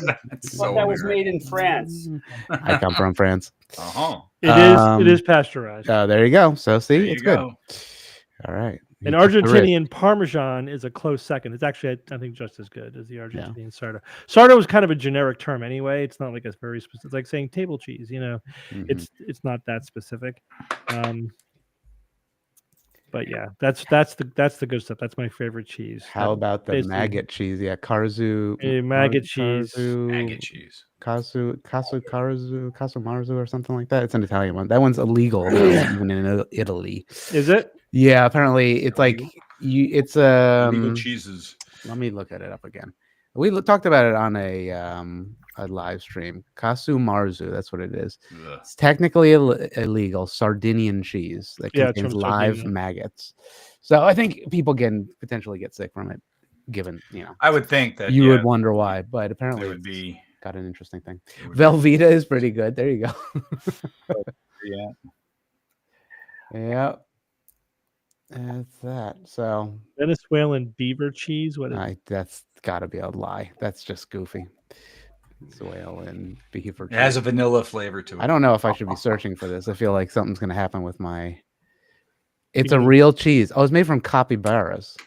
so That was American. made in France. I come from France. Uh-huh. It is pasteurized. There you go. So see, There it's you good. go. All right. And You took the risk. Argentinian Parmesan is a close second. It's actually, I think, just as good as the Argentinian Sardo. Sardo is kind of a generic term anyway. It's not like a very specific. It's like saying table cheese. Mhm. It's not that specific. But yeah, that's the good stuff. That's my favorite cheese. How about the basically- maggot cheese? Yeah, Karzu. Maggot cheese. Maggot cheese. Kasu Marzu or something like that. It's an Italian one. That one's illegal even in Italy. Is it? Yeah, apparently it's like it's Legal cheeses. Let me look at it up again. We talked about it on a live stream. Kasu Marzu, that's what it is. Ugh. It's technically illegal Sardinian cheese that Yeah, it's contains from live Sardinia. maggots. So I think people can potentially get sick from it, given I would think that you would wonder why, but apparently there would it's be. got an interesting thing. it would Velveeta is pretty good. There you go. be, yeah. Yeah. That's that. So Venezuelan beaver cheese. What is that's got to be a lie. That's just goofy. Venezuelan beaver It has a cheese. vanilla flavor to it. I don't know if I should be searching for this. I feel like something's going to happen with my. It's a real cheese. Oh, it's made from capybaras,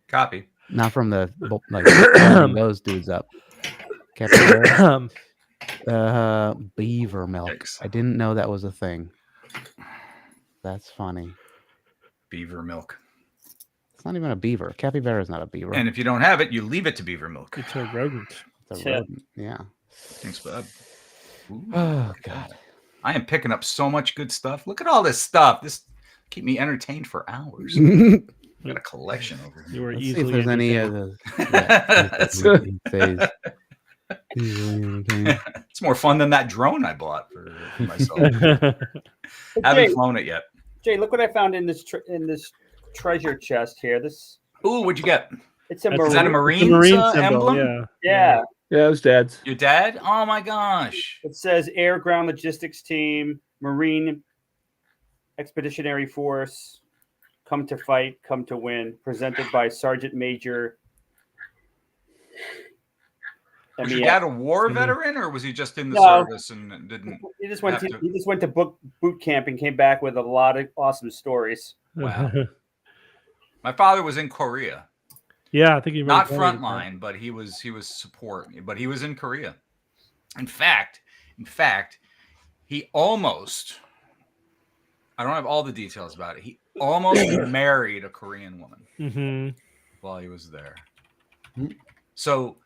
Copy. not from the like those dudes up. Capybara. Beaver milk. Yikes. I didn't know that was a thing. That's funny. Beaver milk. It's not even a beaver. Capybara is not a beaver. And if you don't have it, you leave it to beaver milk. It's a rodent. It's a rodent. Yeah. Thanks, bud. Ooh, Oh God. I am picking up so much good stuff. Look at all this stuff. This keep me entertained for hours. Got a collection over here. You were Let's see if easily there's any of entertained. those. Easily entertained. It's more fun than that drone I bought for myself. Haven't flown it yet. Jay, look what I found in this treasure chest here. Ooh, what'd you get? It's a Is that a marine. Marines Marine symbol, emblem? yeah. Yeah. Yeah, it was Dad's. Your dad? Oh my gosh. It says Air Ground Logistics Team, Marine Expeditionary Force, come to fight, come to win. Presented by Sergeant Major. Was your dad a war veteran, or was he just in the No. service and didn't? He just went have to he just went to boot camp and came back with a lot of awesome stories. Wow. My father was in Korea, Yeah, I think he not remember that. frontline, but he was support. But he was in Korea. In fact, he almost. I don't have all the details about it. He almost married a Korean woman Mhm. while he was there. So,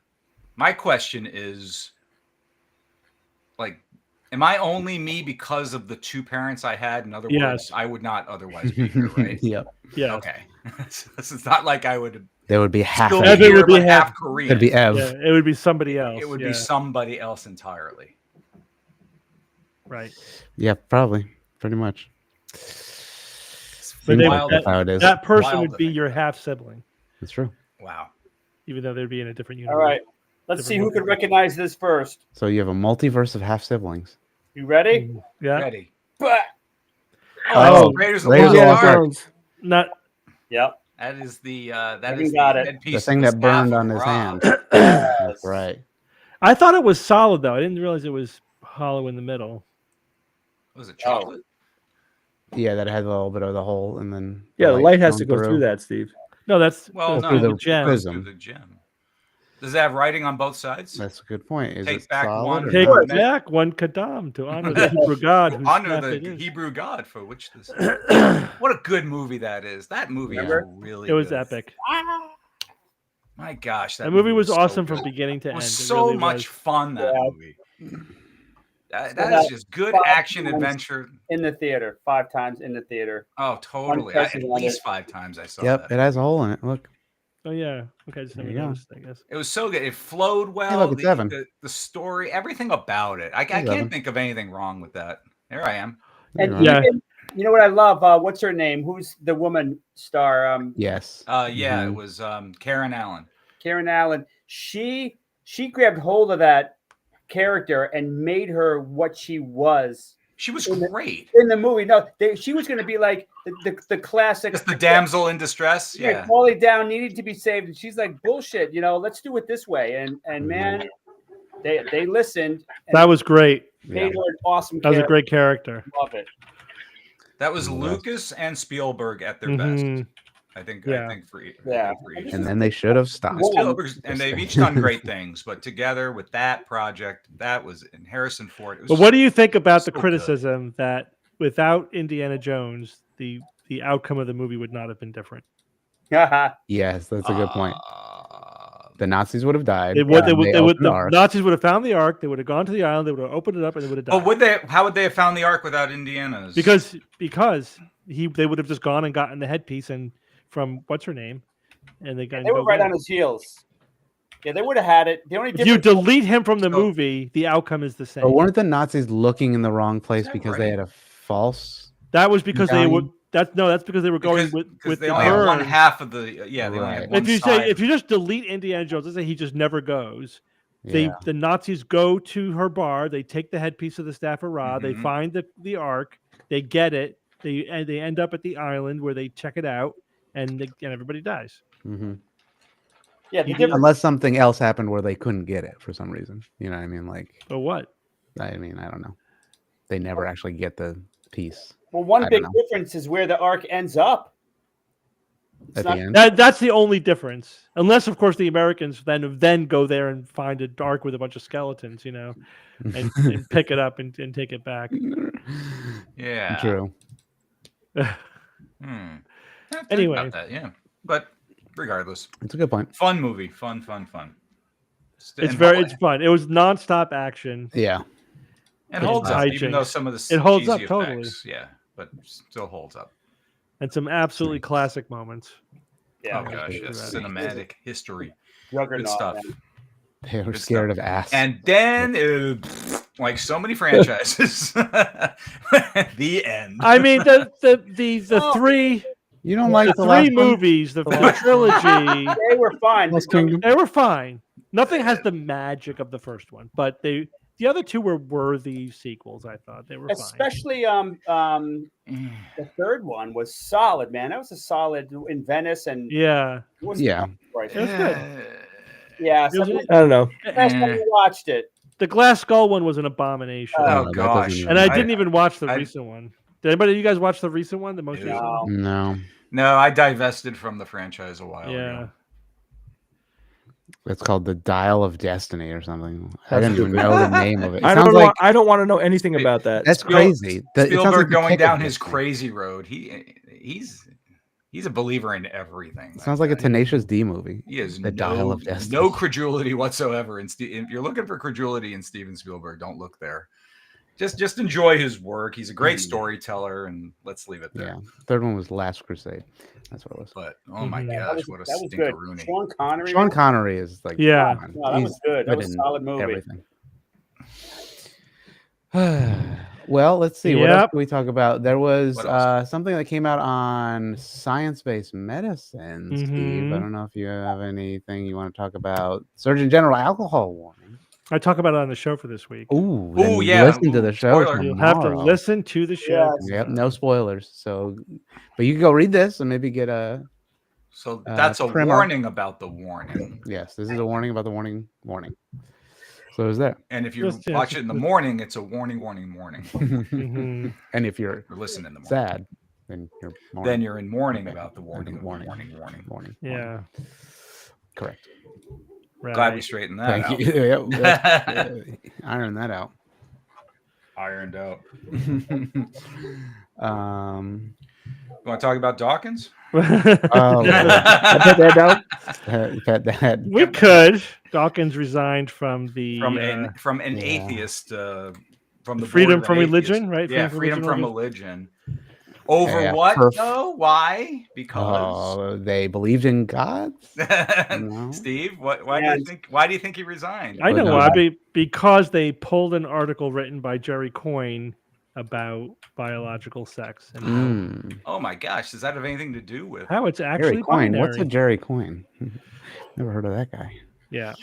my question is, like, am I only me because of the two parents I had? In other words, Yes. I would not otherwise be here, right? Yep. Yeah. Okay. This is not like I would There would be half. still Of be Evan it. here, would be but half- half Korean. It'd be Ev. Yeah, it would be somebody else. It would yeah, be somebody else entirely. right. Yeah, probably. Pretty much. But they- Wild. That's how it is. That person Wild would to be think your about. half sibling, It's true. Wow. even though they'd be in a different universe. All right. Let's see who could recognize this first. So you have a multiverse of half siblings. You ready? Yeah. Ready. Bah! Oh, Raiders of the Raiders of Lost the Ark. Lost Not. Yep. That is the that Evan is got the it. dead The piece thing of that burned staff on of his Rob. hand. That's right. I thought it was solid though. I didn't realize it was hollow in the middle. Was it chocolate? Yeah, that had a little bit of the hole, and then Yeah, the light has shone to go through that, Steve. No, that's Well, goes no, through the the gem. prism. the gem. Does it have writing on both sides? That's a good point. Is Take it back solid one. or Take not? back one kadam to honor the Hebrew God whose Honor staff the it is. Hebrew God for which this. What a good movie that is. That movie is really. It was good. epic. My gosh, That movie was so awesome good. from beginning to It end. was It so really much was. fun, that movie. That is just good 5 action times adventure. in the theater, 5 times in the theater. Oh, totally. One At person on least it. 5 times I saw Yep, that. it has a hole in it. Look. Oh yeah. Okay, I just There never you go. noticed, I guess. It was so good. It flowed well. look, it's Evan. The story, everything about it. I There's can't Evan. think of anything wrong with that. There I am. And Yeah. even, you know what I love? What's her name? Who's the woman star? Yes. Yeah, it was Karen Allen. Karen Allen. She grabbed hold of that character and made her what she was. She was in great. In the movie. No, she was going to be like the classic. Just the damsel in distress. Yeah. Falling down, needed to be saved. And she's like, bullshit, let's do it this way. And man, they listened. And That was great. made her an awesome That was a character. great character. Love it. That was Lucas and Spielberg at their best. I think for each. And then they should have stopped. Spielberg's, and they've each done great things, but together with that project, that was in Harrison Ford. It was But what do you think about the so criticism that without Indiana Jones, the outcome of the movie would not have been different? Yes, that's a good point. The Nazis would have died. The Nazis would have found the Ark. They would have gone to the island. They would have opened it up, and they would have died. But would they? How would they have found the Ark without Indiana's? Because they would have just gone and gotten the headpiece and from what's her name, and they were right on his heels. Yeah, they would have had it. The only if you delete him from the movie, the outcome is the same. But weren't the Nazis looking in the wrong place because they had a false? That was because they would. That's because they were going with they the only have burn. one half of the they only have one if you just delete Indiana Jones, let's say he just never goes. The Nazis go to her bar. They take the headpiece of the Staff of Ra. They find the Ark. They get it. They end up at the island where they check it out, and everybody dies. Mm-hmm. Yeah, unless something else happened where they couldn't get it for some reason. You know what I mean? Like, but what? I mean, I don't know. They never actually get the piece. Well, one big difference is where the Ark ends up. At the end. That's the only difference. Unless, of course, the Americans then go there and find a Ark with a bunch of skeletons, and pick it up and take it back. Yeah. True. Anyway. Yeah. But regardless. It's a good point. Fun movie. Fun. It's fun. It was nonstop action. Yeah. And holds up, even though some of the it holds up effects, totally. Yeah, but still holds up. And some absolutely classic moments. Yeah. Oh gosh, yes. Cinematic history. Good stuff. Man. They were scared of ass. And then, like so many franchises, the end. I mean, the three. You don't like the three movies, the trilogy. They were fine. They were fine. Nothing has the magic of the first one, but the other two were worthy sequels. I thought they were especially the third one was solid, man. That was a solid in Venice and it was good. Yeah, I don't know. Last time we watched it, the Glass Skull one was an abomination. Oh gosh! And I didn't even watch the recent one. Did anybody of you guys watch the recent one? The most recent one? No, I divested from the franchise a while ago. It's called The Dial of Destiny or something. I didn't even know the name of it. I don't want to know anything about that. That's crazy. Spielberg going down his crazy road. He's a believer in everything. Sounds like a Tenacious D movie. He is The Dial of Destiny. No credulity whatsoever. And if you're looking for credulity in Steven Spielberg, don't look there. Just enjoy his work. He's a great storyteller, and let's leave it there. Yeah, third one was Last Crusade. That's what it was. But oh my gosh, what a stinkeroonie! Sean Connery is like that was good. That was a solid movie. Everything. Well, let's see. What else can we talk about? There was something that came out on science-based medicine, Steve. I don't know if you have anything you want to talk about. Surgeon General alcohol warning. I talk about it on the show for this week. Ooh, yeah. Listen to the show. You'll have to listen to the show. Yep, no spoilers. So, but you can go read this and maybe get a. So that's a warning about the warning. Yes, this is a warning about the warning. Warning. So is that. And if you watch it in the morning, it's a warning, warning, warning. And if you're listen in the morning, sad, then you're in mourning about the warning, warning. Yeah. Correct. Right. Glad we straightened that out. You. Iron that out. Ironed out. You want to talk about Dawkins? We could. Dawkins resigned from the from an atheist from the freedom from religion, right? Yeah, freedom from religion. Over what though? Why? Because they believed in God. No. Steve, why do you think he resigned? I know why. Because they pulled an article written by Jerry Coyne about biological sex. And oh my gosh, does that have anything to do with how it's actually Jerry Coyne? binary? What's a Jerry Coyne? Never heard of that guy. Yeah.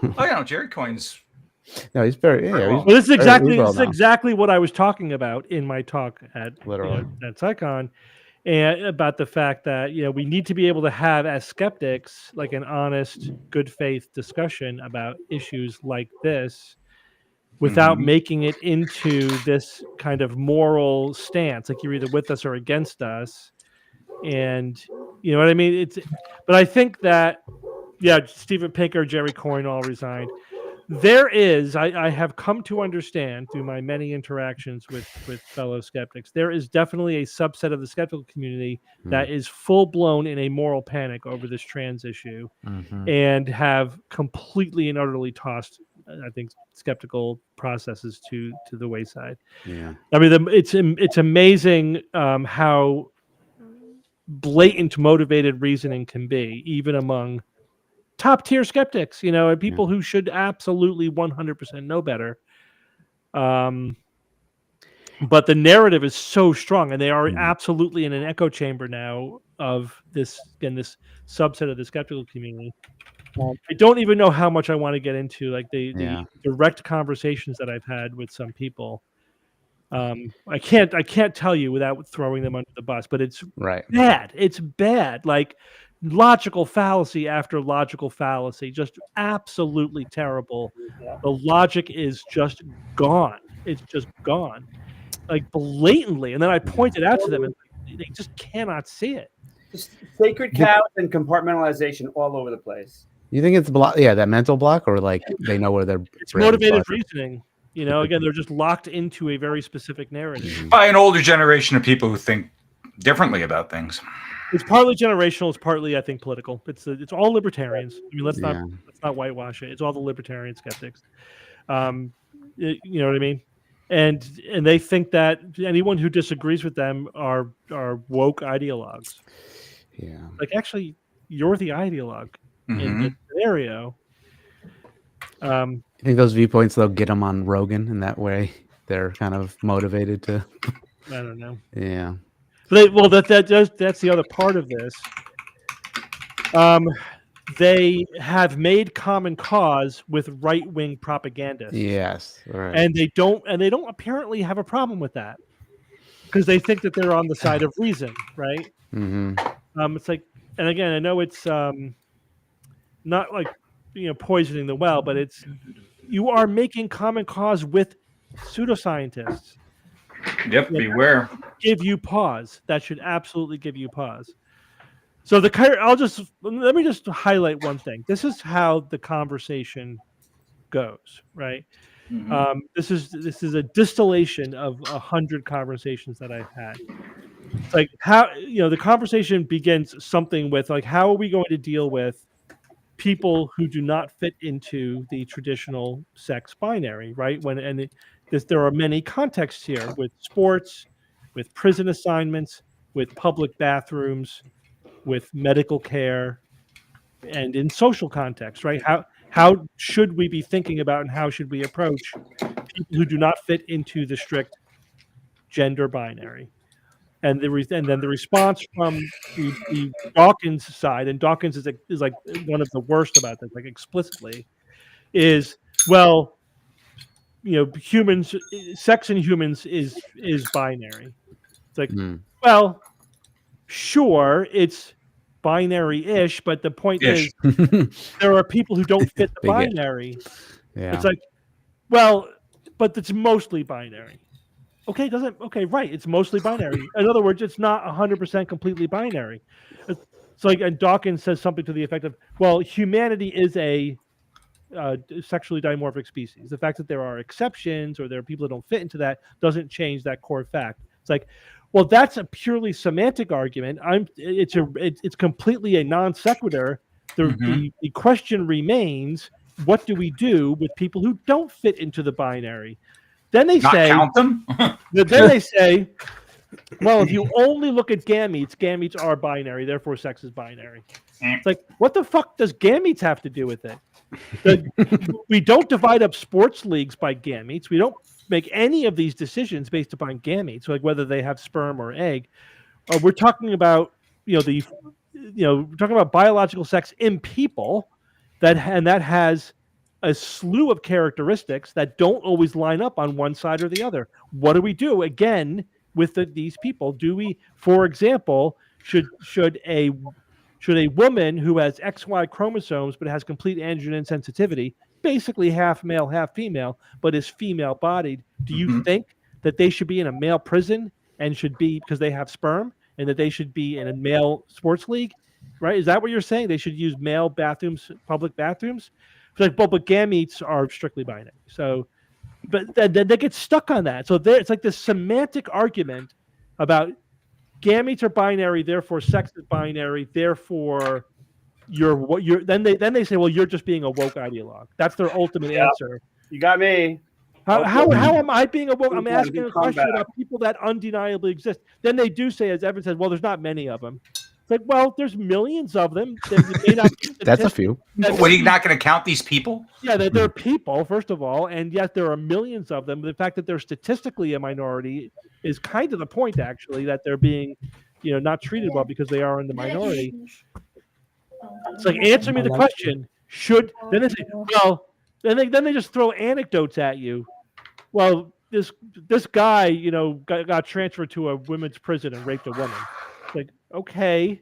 Oh yeah, Jerry Coyne's. No, he's very. Well, this is exactly what I was talking about in my talk at SciCon, and about the fact that we need to be able to have as skeptics like an honest, good faith discussion about issues like this, without making it into this kind of moral stance, like you're either with us or against us, and you know what I mean. But I think that Steven Pinker, Jerry Coyne all resigned. There is, I have come to understand through my many interactions with fellow skeptics, there is definitely a subset of the skeptical community that is full blown in a moral panic over this trans issue, and have completely and utterly tossed, I think, skeptical processes to the wayside. Yeah, I mean, it's amazing how blatant motivated reasoning can be, even among top tier skeptics, and people who should absolutely 100% know better. But the narrative is so strong, and they are absolutely in an echo chamber now of this subset of the skeptical community. I don't even know how much I want to get into, like the direct conversations that I've had with some people. I can't tell you without throwing them under the bus, but it's bad. It's bad. Like logical fallacy after logical fallacy, just absolutely terrible. The logic is just gone. It's just gone, like blatantly. And then I pointed out to them, and they just cannot see it. Just sacred cows and compartmentalization all over the place. You think it's that mental block, or like they know where they're? It's motivated reasoning. Again, they're just locked into a very specific narrative. By an older generation of people who think differently about things. It's partly generational. It's partly, I think, political. It's all libertarians. I mean, let's not whitewash it. It's all the libertarian skeptics. You know what I mean? And they think that anyone who disagrees with them are woke ideologues. Yeah. Like, actually, you're the ideologue in this scenario. I think those viewpoints, they'll get them on Rogan, and that way they're kind of motivated to. I don't know. Yeah. That's the other part of this. They have made common cause with right-wing propagandists. Yes, right. And they don't apparently have a problem with that, because they think that they're on the side of reason, right? It's like, and again, I know it's not like poisoning the well, but you are making common cause with pseudoscientists. Yep, beware. Give you pause. That should absolutely give you pause. So let me just highlight one thing. This is how the conversation goes, right? This is a distillation of 100 conversations that I've had. It's like how the conversation begins something with like, how are we going to deal with people who do not fit into the traditional sex binary, right? There are many contexts here with sports, with prison assignments, with public bathrooms, with medical care, and in social context, right? How should we be thinking about and how should we approach people who do not fit into the strict gender binary? And then the response from the Dawkins side, and Dawkins is like one of the worst about this, like explicitly, is, well, humans, sex in humans is binary. It's like, well, sure, it's binary-ish, but the point is there are people who don't fit the binary, It's like, well, but it's mostly binary. Okay, right? It's mostly binary. In other words, it's not 100% completely binary. So, like, and Dawkins says something to the effect of, well, humanity is a sexually dimorphic species. The fact that there are exceptions or there are people that don't fit into that doesn't change that core fact. It's like, well, that's a purely semantic argument. It's completely a non sequitur. The question remains, what do we do with people who don't fit into the binary? Then they say, count them. Then they say, well, if you only look at gametes are binary, therefore sex is binary. It's like, what the fuck does gametes have to do with it? We don't divide up sports leagues by gametes. We don't make any of these decisions based upon gametes, like whether they have sperm or egg. We're talking about, we're talking about biological sex in people that has a slew of characteristics that don't always line up on one side or the other. What do we do again with these people? Do we, for example, should a woman who has XY chromosomes but has complete androgen sensitivity, basically half male, half female, but is female bodied, do you think that they should be in a male prison and should be, because they have sperm, and that they should be in a male sports league? Right? Is that what you're saying? They should use male bathrooms, public bathrooms? It's like, but gametes are strictly binary. So, but then they get stuck on that. So it's like this semantic argument about gametes are binary, therefore sex is binary, therefore then they say, well, you're just being a woke ideologue. That's their ultimate answer. You got me. How am I being a woke? I'm asking a question about people that undeniably exist. Then they do say, as Evan says, well, there's not many of them. It's like, well, there's millions of them. That's a few. What, are you not going to count these people? Yeah, they're people, first of all, and yet there are millions of them. The fact that they're statistically a minority is kind of the point, actually, that they're being, not treated well because they are in the minority. It's like, answer me the question. Then they say, well, then they just throw anecdotes at you. Well, this guy, got transferred to a women's prison and raped a woman. Like, okay,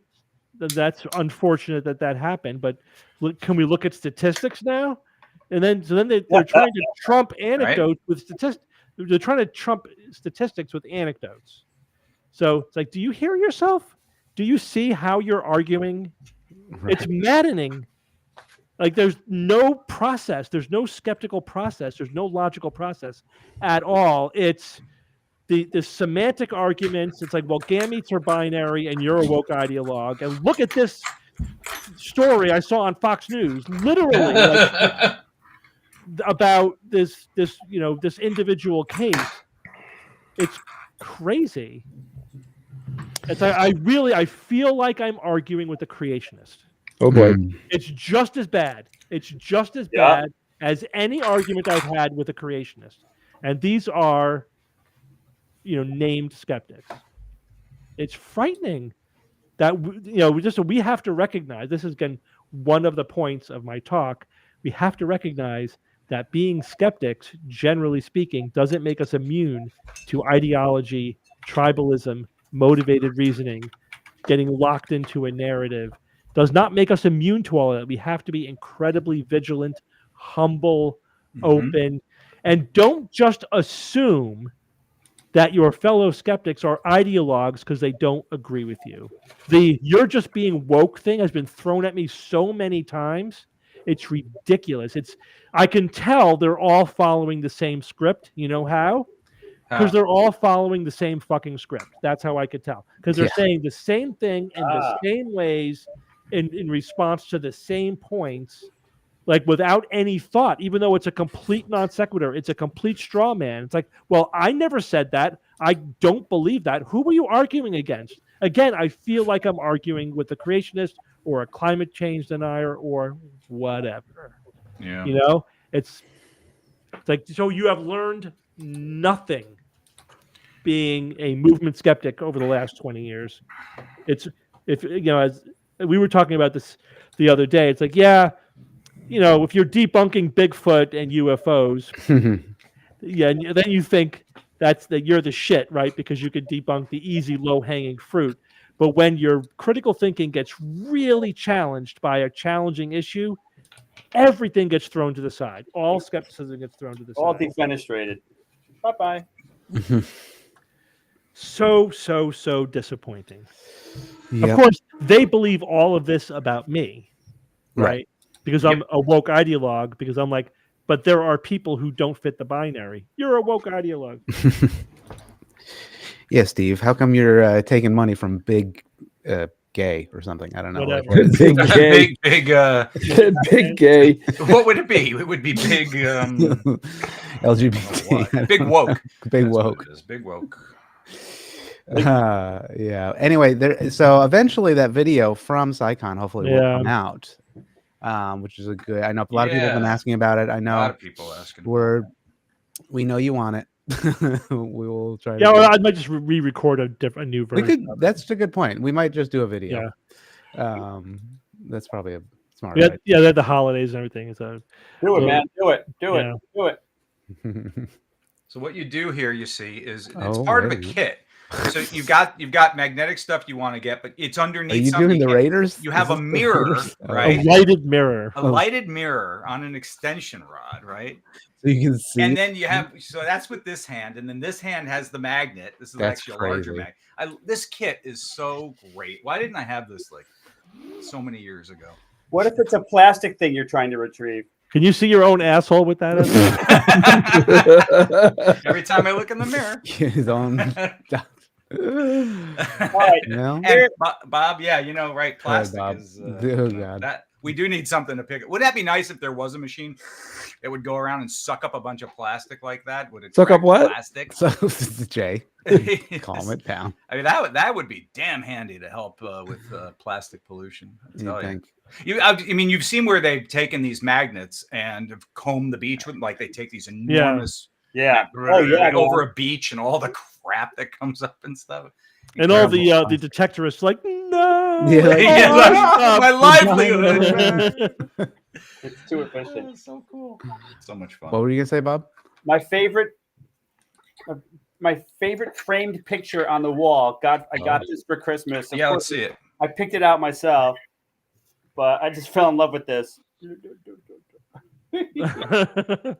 that's unfortunate that happened, but can we look at statistics now? And then they're trying to trump anecdotes with statistics. They're trying to trump statistics with anecdotes. So it's like, do you hear yourself? Do you see how you're arguing? Right. It's maddening. Like, there's no process. There's no skeptical process. There's no logical process at all. It's the semantic arguments. It's like, well, gametes are binary and you're a woke ideologue. And look at this story I saw on Fox News, literally about this individual case. It's crazy. It's I feel like I'm arguing with the creationist. Oh boy. It's just as bad. It's just as bad as any argument I've had with a creationist. And these are named skeptics. It's frightening that we have to recognize, this is again one of the points of my talk, we have to recognize that being skeptics, generally speaking, doesn't make us immune to ideology, tribalism, motivated reasoning, getting locked into a narrative. Does not make us immune to all of that. We have to be incredibly vigilant, humble, open, and don't just assume that your fellow skeptics are ideologues because they don't agree with you. The "you're just being woke" thing has been thrown at me so many times. It's ridiculous. I can tell they're all following the same script. You know how? Because they're all following the same fucking script. That's how I could tell. Because they're saying the same thing in the same ways in response to the same points, like without any thought, even though it's a complete non sequitur. It's a complete straw man. It's like, well, I never said that. I don't believe that. Who were you arguing against? Again, I feel like I'm arguing with a creationist or a climate change denier or whatever. Yeah. It's like, so you have learned nothing being a movement skeptic over the last 20 years. It's, as we were talking about this the other day, it's like, if you're debunking Bigfoot and UFOs, then you think that you're the shit, right? Because you could debunk the easy, low-hanging fruit. But when your critical thinking gets really challenged by a challenging issue, everything gets thrown to the side. All skepticism gets thrown to the All side. defenestrated. Bye-bye. So disappointing. Yep. Of course, they believe all of this about me, right? Because I'm a woke ideologue, because I'm like, but there are people who don't fit the binary. You're a woke ideologue. Yeah, Steve, how come you're taking money from Big Gay or something? I don't know. Like, Whatever. Big gay. big Big gay. what would it be? It would be big LGBT. big woke. Big That's what woke. it is, big woke. Yeah. Anyway, so eventually that video from SciCon hopefully will come out, which is a good. I know a lot of people have been asking about it. I know a lot of people asking. We know you want it. We will try. Yeah, or I might just re-record a new version. We could. That's a good point. We might just do a video. Yeah. That's probably a smart. Yeah, they had the holidays and everything. So do it, man. Do it. Do it. So what you do here, you see, is it's Oh, part of a wait. kit. So you've got magnetic stuff you want to get, but it's underneath. Are you something doing the Raiders? You have Is a this the mirror, Raiders? right? a lighted mirror. A lighted mirror on an extension rod, right? So you can see. And then you have, so that's with this hand, and then this hand has the magnet. This is That's actually a larger crazy. magnet. This kit is so great. Why didn't I have this like so many years ago? What if it's a plastic thing you're trying to retrieve? Can you see your own asshole with that? Every time I look in the mirror. His own. All right. No? And Bob, yeah, you know, right? Plastic Bob. is Oh, God. that we do need something to pick it. Wouldn't that be nice if there was a machine that would go around and suck up a bunch of plastic like that? Would it Suck up what? Plastic. So Jay, calm it down. I mean, that would be damn handy to help with plastic pollution. I mean, you've seen where they've taken these magnets and have combed the beach with, like, they take these enormous, over a beach and all the crap that comes up and stuff. And all the detectorists like, no, my livelihood. It's too efficient. It's so cool. So much fun. What were you gonna say, Bob? My favorite framed picture on the wall. I got this for Christmas. Of Yeah, course, let's see it. I picked it out myself, but I just fell in love with this. Oh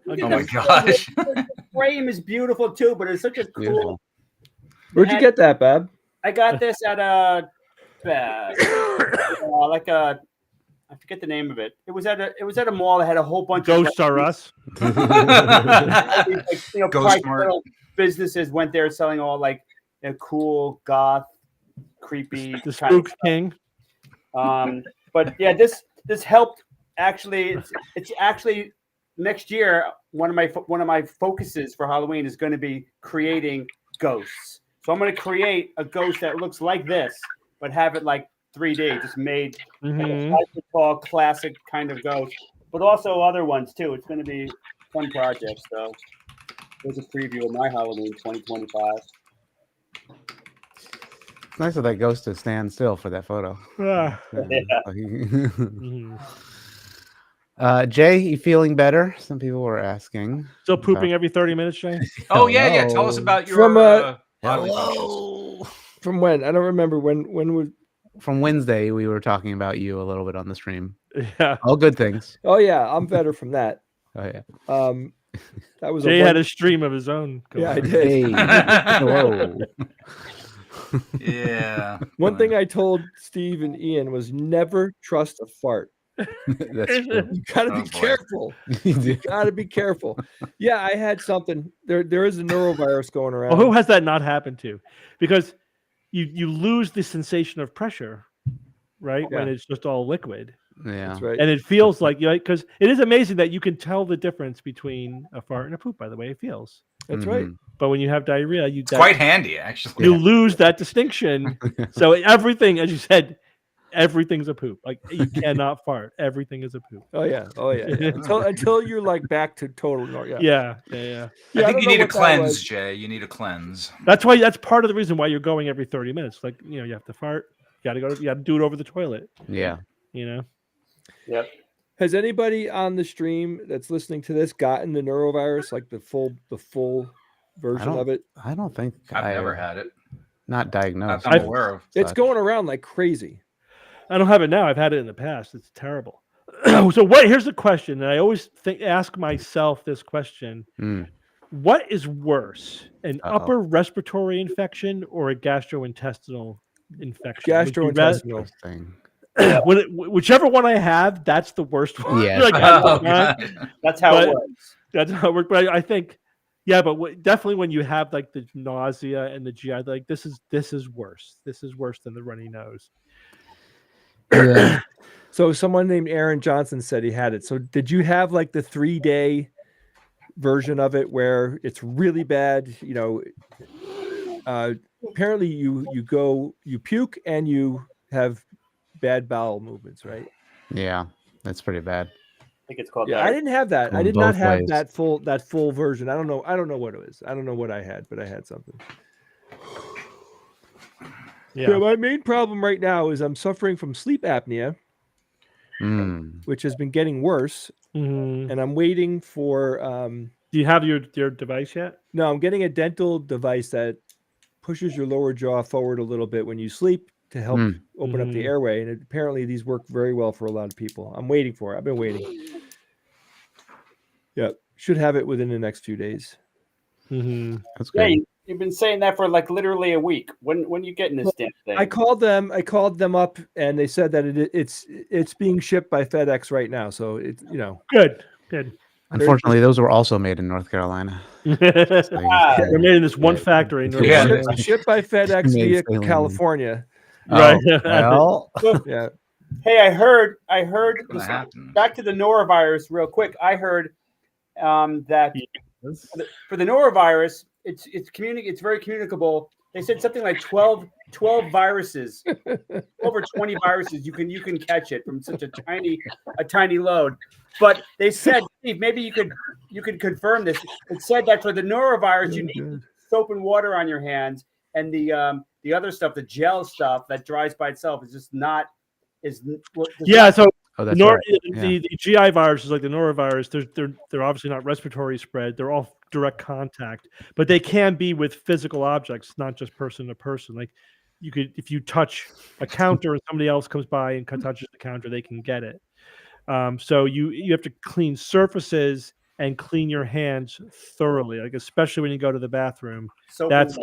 my gosh. The frame is beautiful too, but it's such a cool. Where'd you get that, Bab? I got this at a I forget the name of it. It was at a mall that had a whole bunch Ghosts of Are Us. Ghost Mart. Businesses went there selling all like cool goth, creepy. The Spook King. But yeah, this helped. Actually, it's actually next year. One of my focuses for Halloween is going to be creating ghosts. So I'm going to create a ghost that looks like this, but have it like 3D, just made like a tall, classic kind of ghost, but also other ones too. It's going to be a fun project. So there's a preview of my Halloween 2025. It's nice of that ghost to stand still for that photo. Jay, you feeling better? Some people were asking. Still pooping every 30 minutes, Jay? Oh yeah. Tell us about your from when? I don't remember when would. From Wednesday, we were talking about you a little bit on the stream. Yeah, all good things. Oh yeah, I'm better from that. Oh yeah. That was Jay had a stream of his own. Yeah, I did. Whoa. Yeah. One thing I told Steve and Ian was never trust a fart. That's true. You gotta be careful. You gotta be careful. Yeah, I had something. There is a neurovirus going around. Well, who has that not happened to? Because you lose the sensation of pressure, right? Yeah. When it's just all liquid. Yeah, that's right. And it feels like, because it is amazing that you can tell the difference between a fart and a poop by the way it feels. That's right. But when you have diarrhea, It's quite handy actually. You lose that distinction. So everything, as you said, everything's a poop. Like you cannot fart. Everything is a poop. Oh yeah. Until you're like back to total normal. Yeah. I think you need a cleanse, Jay. You need a cleanse. That's part of the reason why you're going every 30 minutes. Like, you have to fart. You got to do it over the toilet. Yeah. Yep. Has anybody on the stream that's listening to this gotten the neurovirus, like the full version of it? I don't think I've never had it. Not diagnosed. I'm aware of. It's going around like crazy. I don't have it now. I've had it in the past. It's terrible. So what? Here's the question, and I always ask myself this question: what is worse, an upper respiratory infection or a gastrointestinal infection? Gastrointestinal thing. Whichever one I have, that's the worst one. Yes. That's how it works. That's how it works. But I think, yeah, but definitely when you have like the nausea and the GI, like this is worse. This is worse than the runny nose. Yeah. So someone named Aaron Johnson said he had it. So did you have like the 3-day version of it where it's really bad? You know, apparently you puke and you have bad bowel movements, right? Yeah, that's pretty bad. I think it's called. Yeah, I didn't have that. Going I did not both have ways. that full version. I don't know what it is. I don't know what I had, but I had something. Yeah, my main problem right now is I'm suffering from sleep apnea, which has been getting worse, and I'm waiting for. Do you have your device yet? No, I'm getting a dental device that pushes your lower jaw forward a little bit when you sleep to help open up the airway, and apparently these work very well for a lot of people. I'm waiting for it. I've been waiting. Yeah, should have it within the next few days. That's good. Yeah, you've been saying that for like literally a week. When are you getting this damn thing? I called them up, and they said that it's being shipped by FedEx right now. So it's good. Unfortunately, those were also made in North Carolina. They're made in this one factory. Shipped by FedEx via California. Right. Well, yeah. Hey, I heard. Back to the norovirus, real quick. I heard that for the norovirus, it's very communicable. They said something like 12 viruses, 12 or 20 viruses. You can catch it from such a tiny load. But they said, Steve, maybe you could confirm this. It said that for the norovirus, you need soap and water on your hands, and the other stuff, the gel stuff that dries by itself, is just not. So right. the GI viruses, like the norovirus, they're obviously not respiratory spread. They're all direct contact, but they can be with physical objects, not just person to person. Like you could, if you touch a counter and somebody else comes by and touches the counter, they can get it. So you have to clean surfaces and clean your hands thoroughly, like especially when you go to the bathroom. That's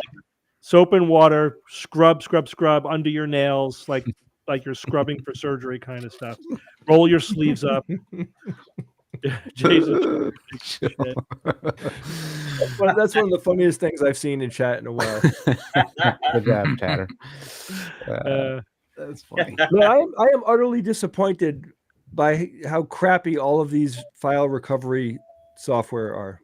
soap and water, scrub under your nails, like you're scrubbing for surgery kind of stuff. Roll your sleeves up. Jesus. That's one of the funniest things I've seen in chat in a while. Good job, Tatter. That's funny. No, I am utterly disappointed by how crappy all of these file recovery software are.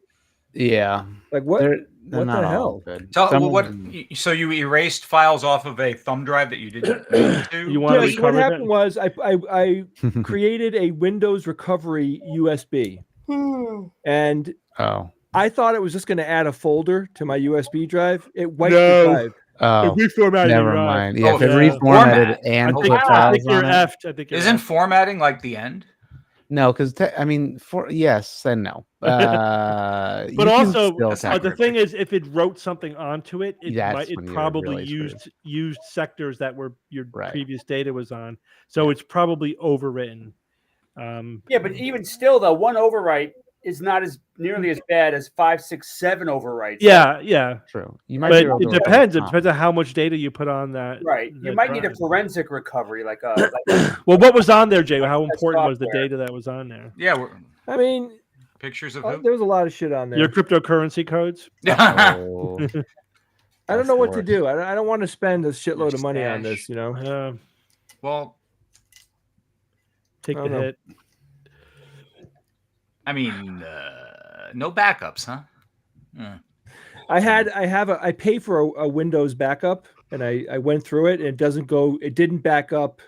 Yeah. Like what? They're What not the all hell? good. So you erased files off of a thumb drive that you didn't need to? You want to Yes, recover what happened that? was I created a Windows recovery USB, and I thought it was just going to add a folder to my USB drive. It wiped the drive. Oh, reformatted. never mind. Yeah, if it reformatted and put files on it. I think Isn't formatting like the end? No, because yes and no. But also, the thing is, if it wrote something onto it, it probably used sectors that were your previous data was on. So it's probably overwritten. Yeah, but even still, though, one overwrite is not as nearly as bad as 5, 6, 7 overwrites. Yeah, true. But it depends. It depends on how much data you put on that. Right. You might need a forensic recovery, like well, what was on there, Jay? How important was the data that was on there? Yeah, I mean, pictures of who? there was a lot of shit on there. Your cryptocurrency codes. I don't know what to do. I don't want to spend a shitload of money on this. Well, take the hit. I mean, no backups, huh? I pay for a Windows backup, and I went through it, and it didn't back up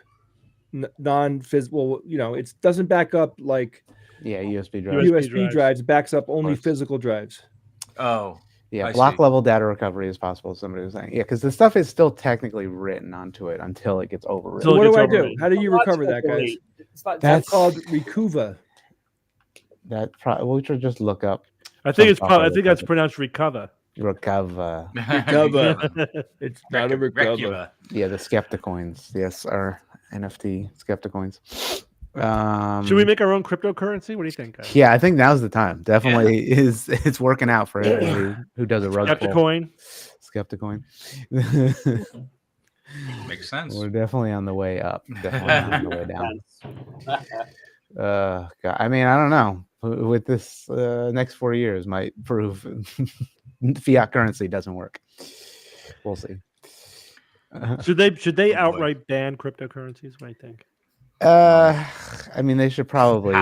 non-physical. It doesn't back up like USB drives. USB drives backs up only physical drives. Oh, yeah. Block level data recovery is possible. Somebody was saying, because the stuff is still technically written onto it until it gets overwritten. So what do I do? How do you recover that, guys? That's called Recuva. We should just look up. I think that's pronounced recover. Recover. It's not a recover. Yeah, the Skepticoins. Yes, our NFT Skepticoins. Should we make our own cryptocurrency? What do you think, guys? Yeah, I think now's the time. Definitely it's working out for everybody who does a rug pull. Skepticoin. Makes sense. We're definitely on the way up. Definitely on the way down. God, I mean, I don't know. With this next 4 years might prove fiat currency doesn't work. We'll see. Should they outright ban cryptocurrencies? What do you think? I mean, they should probably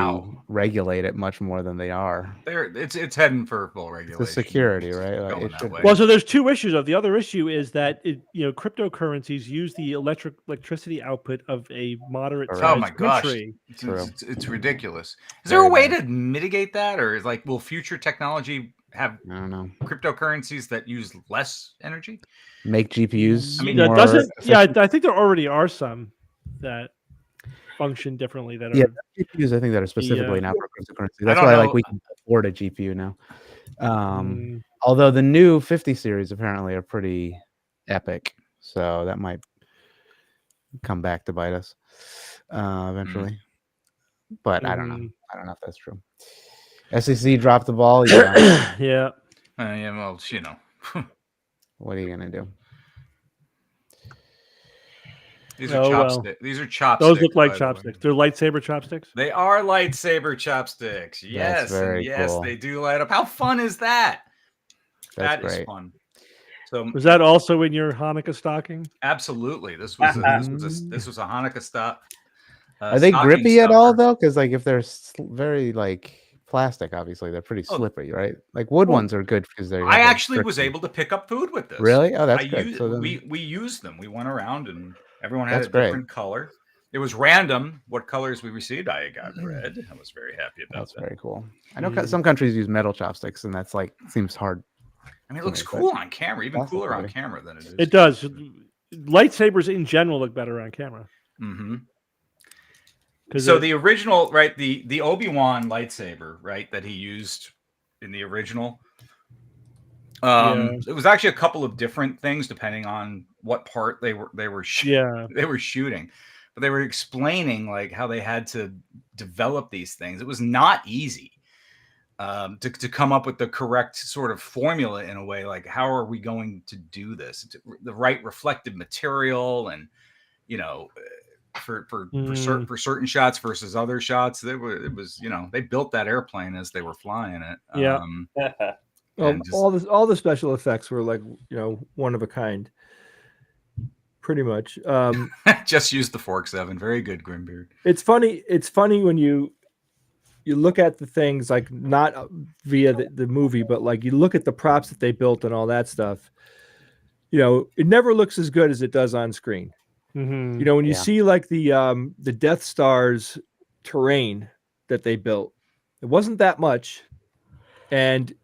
regulate it much more than they are. It's heading for full regulation. The security, right? Like well, so there's two issues. The other issue is that cryptocurrencies use the electricity output of a moderate sized country. It's ridiculous. Is there a way to mitigate that, or is will future technology have cryptocurrencies that use less energy? Make GPUs. I mean, I think there already are some that function differently. That are GPUs, I think, that are specifically not for cryptocurrency. That's why we can afford a GPU now. Although the new 50 series apparently are pretty epic, so that might come back to bite us eventually. But I don't know. I don't know if that's true. SEC dropped the ball. Yeah. Well, what are you gonna do? These are chopsticks. These are chopsticks. Those look like chopsticks. They're lightsaber chopsticks. They are lightsaber chopsticks. Yes, cool. They do light up. How fun is that? That is fun. So was that also in your Hanukkah stocking? Absolutely. This was a Hanukkah stock. Are they grippy at all though? Because if they're very plastic, obviously they're pretty slippery, right? Wood ones are good because they're. I actually was able to pick up food with this. Really? Oh, that's good. We used them. We went around and everyone had a different color. It was random what colors we received. I got red. I was very happy about that. That's very cool. I know some countries use metal chopsticks, and that's seems hard. I mean, it looks cool on camera, even cooler on camera than it is. It does. Lightsabers in general look better on camera. Mm-hmm. So the original, right, the Obi-Wan lightsaber, right, that he used in the original, it was actually a couple of different things depending on what part they were shooting, but they were explaining how they had to develop these things. It was not easy to come up with the correct sort of formula in a way. How are we going to do this? The right reflective material and for certain shots versus other shots. It was they built that airplane as they were flying it. Yeah. All the special effects were one of a kind. Pretty much. Just used the Fork 7. Very good, Grimbeard. It's funny when you look at the things not via the movie, but you look at the props that they built and all that stuff. It never looks as good as it does on screen. Mm-hmm. When you see the Death Star's terrain that they built, it wasn't that much, and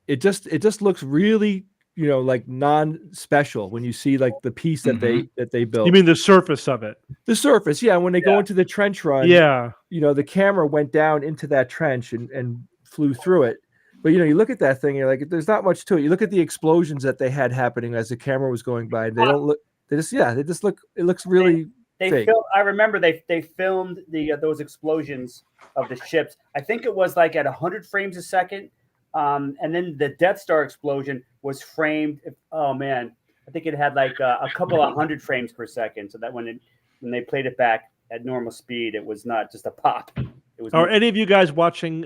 it just looks really non-special when you see the piece that they built. You mean the surface of it? The surface, yeah. When they go into the trench run, the camera went down into that trench and flew through it. But you look at that thing, you're there's not much to it. You look at the explosions that they had happening as the camera was going by, and they don't look. They just look. It looks really. Fake. I remember they filmed those explosions of the ships. I think it was at 100 frames a second, and then the Death Star explosion was framed. Oh man, I think it had a couple of 100 frames per second. So that when they played it back at normal speed, it was not just a pop. It was. Are any of you guys watching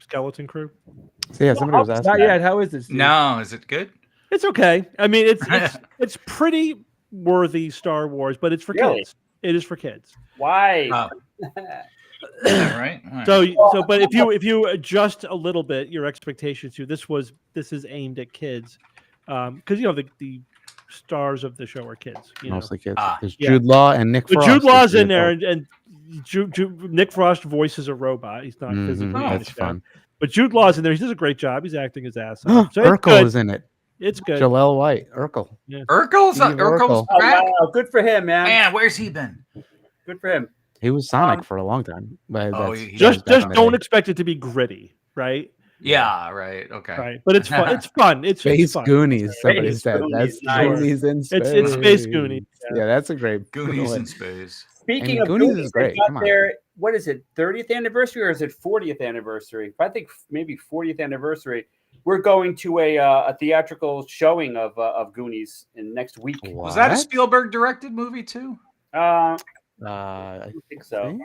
Skeleton Crew? So yeah, somebody was asking. Not yet. How is this? Dude? No, is it good? It's okay. I mean, it's pretty worthy Star Wars, but it's for kids. It is for kids. Why? Right. But if you adjust a little bit your expectations to this is aimed at kids, because the stars of the show are kids. Mostly kids. There's Jude Law and Nick Frost. Jude Law's in there, and Nick Frost voices a robot. He's not physically. That's fun. But Jude Law's in there. He does a great job. He's acting his ass off. So Urkel is in it. It's good. Jaleel White, Urkel. Yeah. Urkel's back. Wow, good for him, man. Man, where's he been? Good for him. He was Sonic for a long time. Just don't expect it to be gritty, right? Yeah, right. Okay. Right, but it's fun. It's fun. It's Space fun. Goonies. Somebody said that's nice. Goonies in space. It's Space Goonies. Yeah, that's a great Goonies in space. Speaking of Goonies Goonies, is great. they got Come on. their, what is it, 30th anniversary or is it 40th anniversary? I think maybe 40th anniversary. We're going to a theatrical showing of Goonies in next week. Was that a Spielberg directed movie too? I I think so.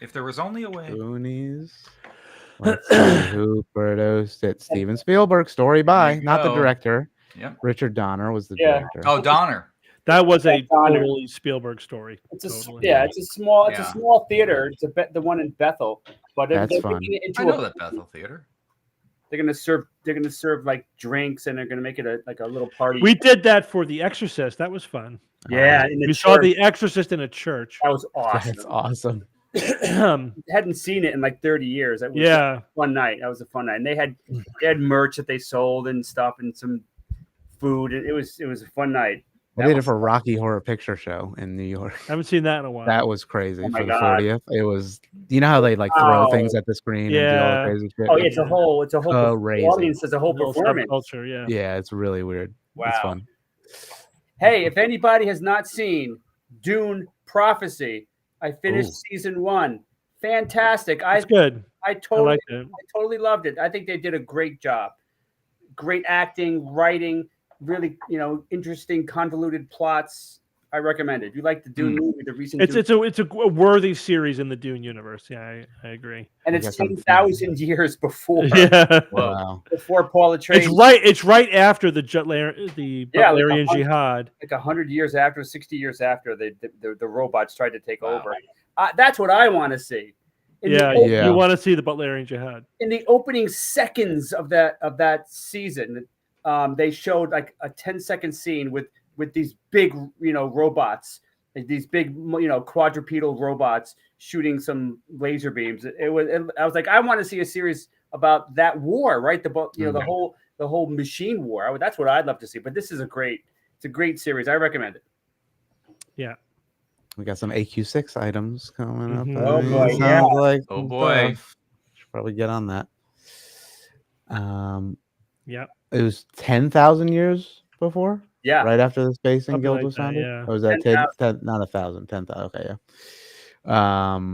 If there was only a way. Goonies. Let's see who produced it. Steven Spielberg. Story by, not the go. director. Yep. Richard Donner was the Yeah. director. Oh, Donner. That was a Donner. totally Spielberg story. It's a Totally. it's a small theater. It's the one in Bethel, but That's they're fun. making it into I know that Bethel Theater. They're gonna serve like drinks, and they're gonna make it a little party. We did that for The Exorcist. That was fun. Yeah, in the We church. saw The Exorcist in a church. That was awesome. That's awesome. Hadn't seen it in like 30 years. That was Yeah. a fun night. That was a fun night, and they had merch that they sold and stuff, and some food. It was a fun night. I did it for Rocky Horror Picture Show in New York. I haven't seen that in a while. That was crazy Oh my for the God. 40th. It was, you know how they like throw things at the screen and do all Yeah. the crazy shit? Oh, it's a whole Crazy. audience. It's a whole Little performance. subculture, yeah. Yeah, it's really weird. Wow. It's fun. Hey, if anybody has not seen Dune Prophecy, I finished season 1. Fantastic. It's good. I I totally liked it. I totally loved it. I think they did a great job. Great acting, writing, really, interesting, convoluted plots. I recommend it. If you like the Dune movie, the recent Dune, It's a worthy series in the Dune universe. Yeah, I agree. and it's 10,000 years before Yeah. Wow. before Paul Atreides. It's right after the Butlerian Jihad. Like 100 years after, 60 years after the robots tried to take over. That's what I want to see. In You want to see the Butlerian Jihad. In the opening seconds of that season, they showed like a 10-second scene with these big, robots, like these big, quadrupedal robots shooting some laser beams. I was like, I want to see a series about that war, right? The whole machine war. That's what I'd love to see. But it's a great series. I recommend it. Yeah. We got some AQ6 items coming up. Oh boy, yeah. Like Oh boy. Should probably get on that. Yeah. It was 10,000 years before? Yeah. Right after the Spacing Something Guild like was that, founded? yeah. Or was that 10, not 1,000? 10,000. Okay, yeah.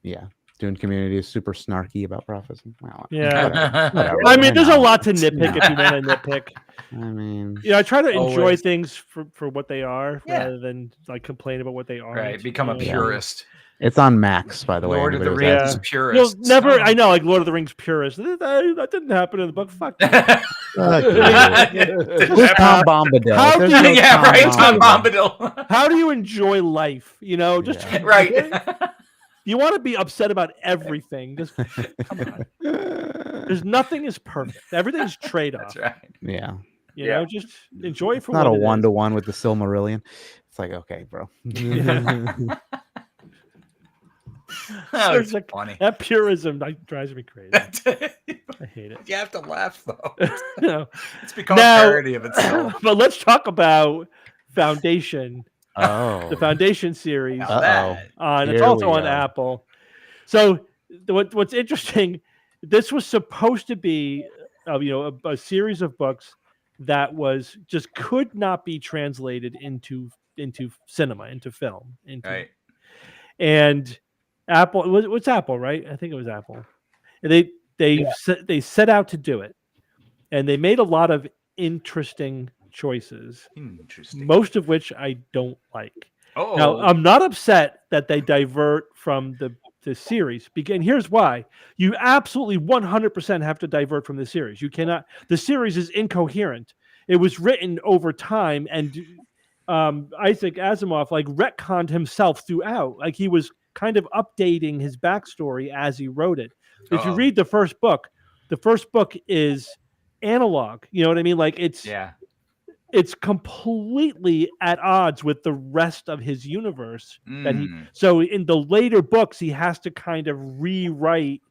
Yeah. Dune community is super snarky about prophecy. Well, Yeah. whatever. I mean, there's a lot to nitpick if you want to nitpick. I mean, I try to enjoy Always. things for what they are rather than like complain about what they aren't. Right. Become a purist. it's on Max, by the way. Lord of the anybody was Rings asking. purist. I know, like Lord of the Rings purist. That didn't happen in the book. Fuck you. Fuck you. Who's Tom Bombadil? How There's do no you- Yeah, right. Tom Bombadil. Bombadil. How do you enjoy life? Just Right. You want to be upset about everything. Just come on. There's nothing is perfect. Everything's trade-off. That's right. Yeah. You know, just enjoy it for Not a what it is. 1-to-1 with the Silmarillion. It's like, okay, bro. That was It's like- funny. That purism drives me crazy. I hate it. You have to laugh though. No. It's become a parody of itself. But let's talk about Foundation. Oh. The Foundation series. Uh-oh. And it's Here also we on go. Apple. So what's interesting, this was supposed to be a series of books that was just could not be translated into cinema, into film. Right. And Apple, what's Apple, right? I think it was Apple. And they set out to do it. And they made a lot of interesting choices. Interesting. Most of which I don't like. Oh. Now, I'm not upset that they divert from the series. And here's why. You absolutely 100% have to divert from the series. You cannot. The series is incoherent. It was written over time, and Isaac Asimov retconned himself throughout. Like he was kind of updating his backstory as he wrote it. If you read the first book is analog. You know what I mean? Like it's completely at odds with the rest of his universe so in the later books he has to kind of rewrite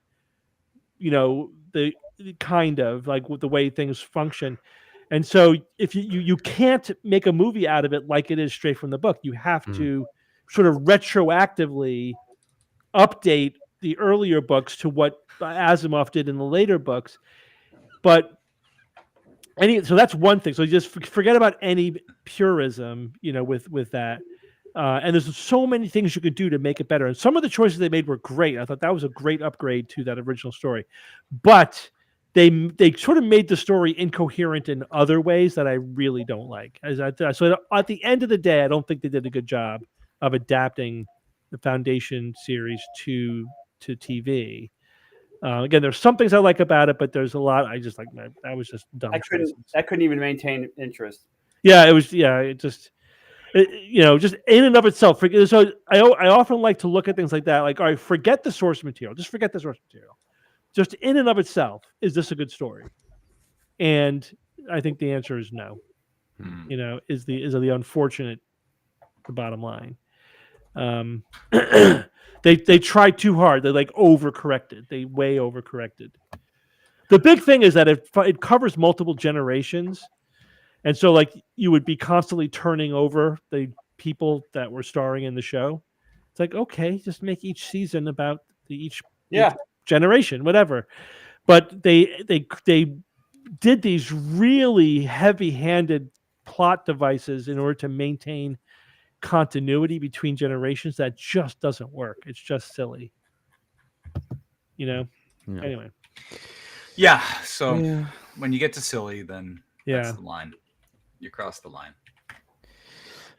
the kind of like the way things function. And so if you can't make a movie out of it like it is straight from the book, you have to sort of retroactively update the earlier books to what Asimov did in the later books. But so that's one thing. So just forget about any purism, with that. And there's so many things you could do to make it better. And some of the choices they made were great. I thought that was a great upgrade to that original story. But they sort of made the story incoherent in other ways that I really don't like. So at the end of the day, I don't think they did a good job of adapting the Foundation series to TV. Again, there's some things I like about it, but there's a lot I just like. That was just dumb. I couldn't even maintain interest. Yeah, it was. Yeah, it just. Just in and of itself. So I often like to look at things like that. Like, all right, forget the source material. Just forget the source material. Just in and of itself, is this a good story? And I think the answer is no. Is the unfortunate, the bottom line. They tried too hard. They like overcorrected. They way overcorrected. The big thing is that it covers multiple generations. And so, like, you would be constantly turning over the people that were starring in the show. It's like, okay, just make each season about each generation, whatever. But they did these really heavy-handed plot devices in order to maintain continuity between generations that just doesn't work. It's just silly. Anyway. Yeah. So when you get to silly, then that's the line. You cross the line.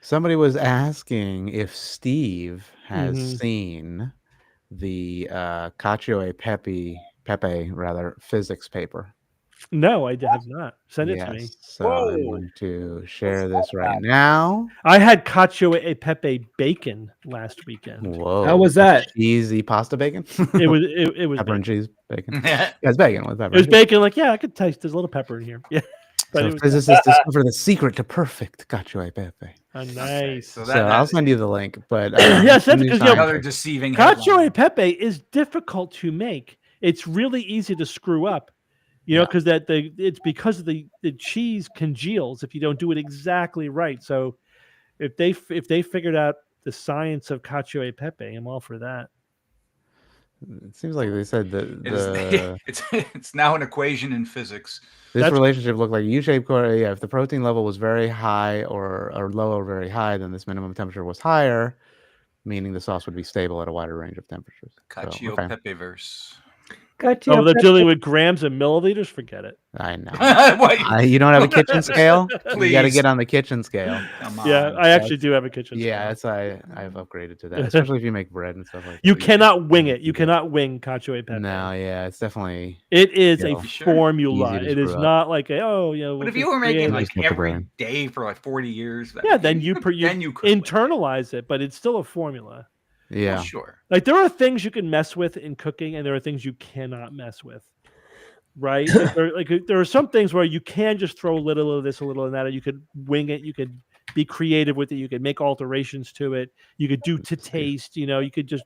Somebody was asking if Steve has seen the Cacio e Pepe physics paper. No, I have not. Send it to me. So I'm going to share this right now. I had Cacio e Pepe bacon last weekend. Whoa! How was that? Cheesy pasta bacon? It was pepper bacon. and cheese bacon. Yeah, it's bacon with pepper. It was bacon. Like, I could taste there's a little pepper in here. Yeah. So physicists discover the secret to perfect Cacio e Pepe. Oh, nice. So I'll send you the link. But send it because another deceiving. Cacio e Pepe is difficult to make. It's really easy to screw up. Because it's because of the cheese congeals if you don't do it exactly right. So if they figured out the science of Cacio e Pepe, I'm all for that. It seems like they said that it's now an equation in physics. This relationship looked like a U-shaped curve. Yeah, if the protein level was very high or low or very high, then this minimum temperature was higher, meaning the sauce would be stable at a wider range of temperatures. Cacio Pepe verse. Oh, they're dealing with grams and milliliters. Forget it. I know. You don't have a kitchen scale? You got to get on the kitchen scale. Yeah, I actually do have a kitchen scale. Yeah, that's why I've upgraded to that, especially if you make bread and stuff like that. You cannot wing it. You cannot wing Cacio e Pepe. No, yeah, it's definitely. It is a formula. It is not like But if you were making like every day for like 40 years, then you internalize it, but it's still a formula. Yeah, well, sure. Like there are things you can mess with in cooking, and there are things you cannot mess with. Right? there are some things where you can just throw a little of this, a little of that, and you could wing it. You could be creative with it. You could make alterations to it. You could do to taste. You could just.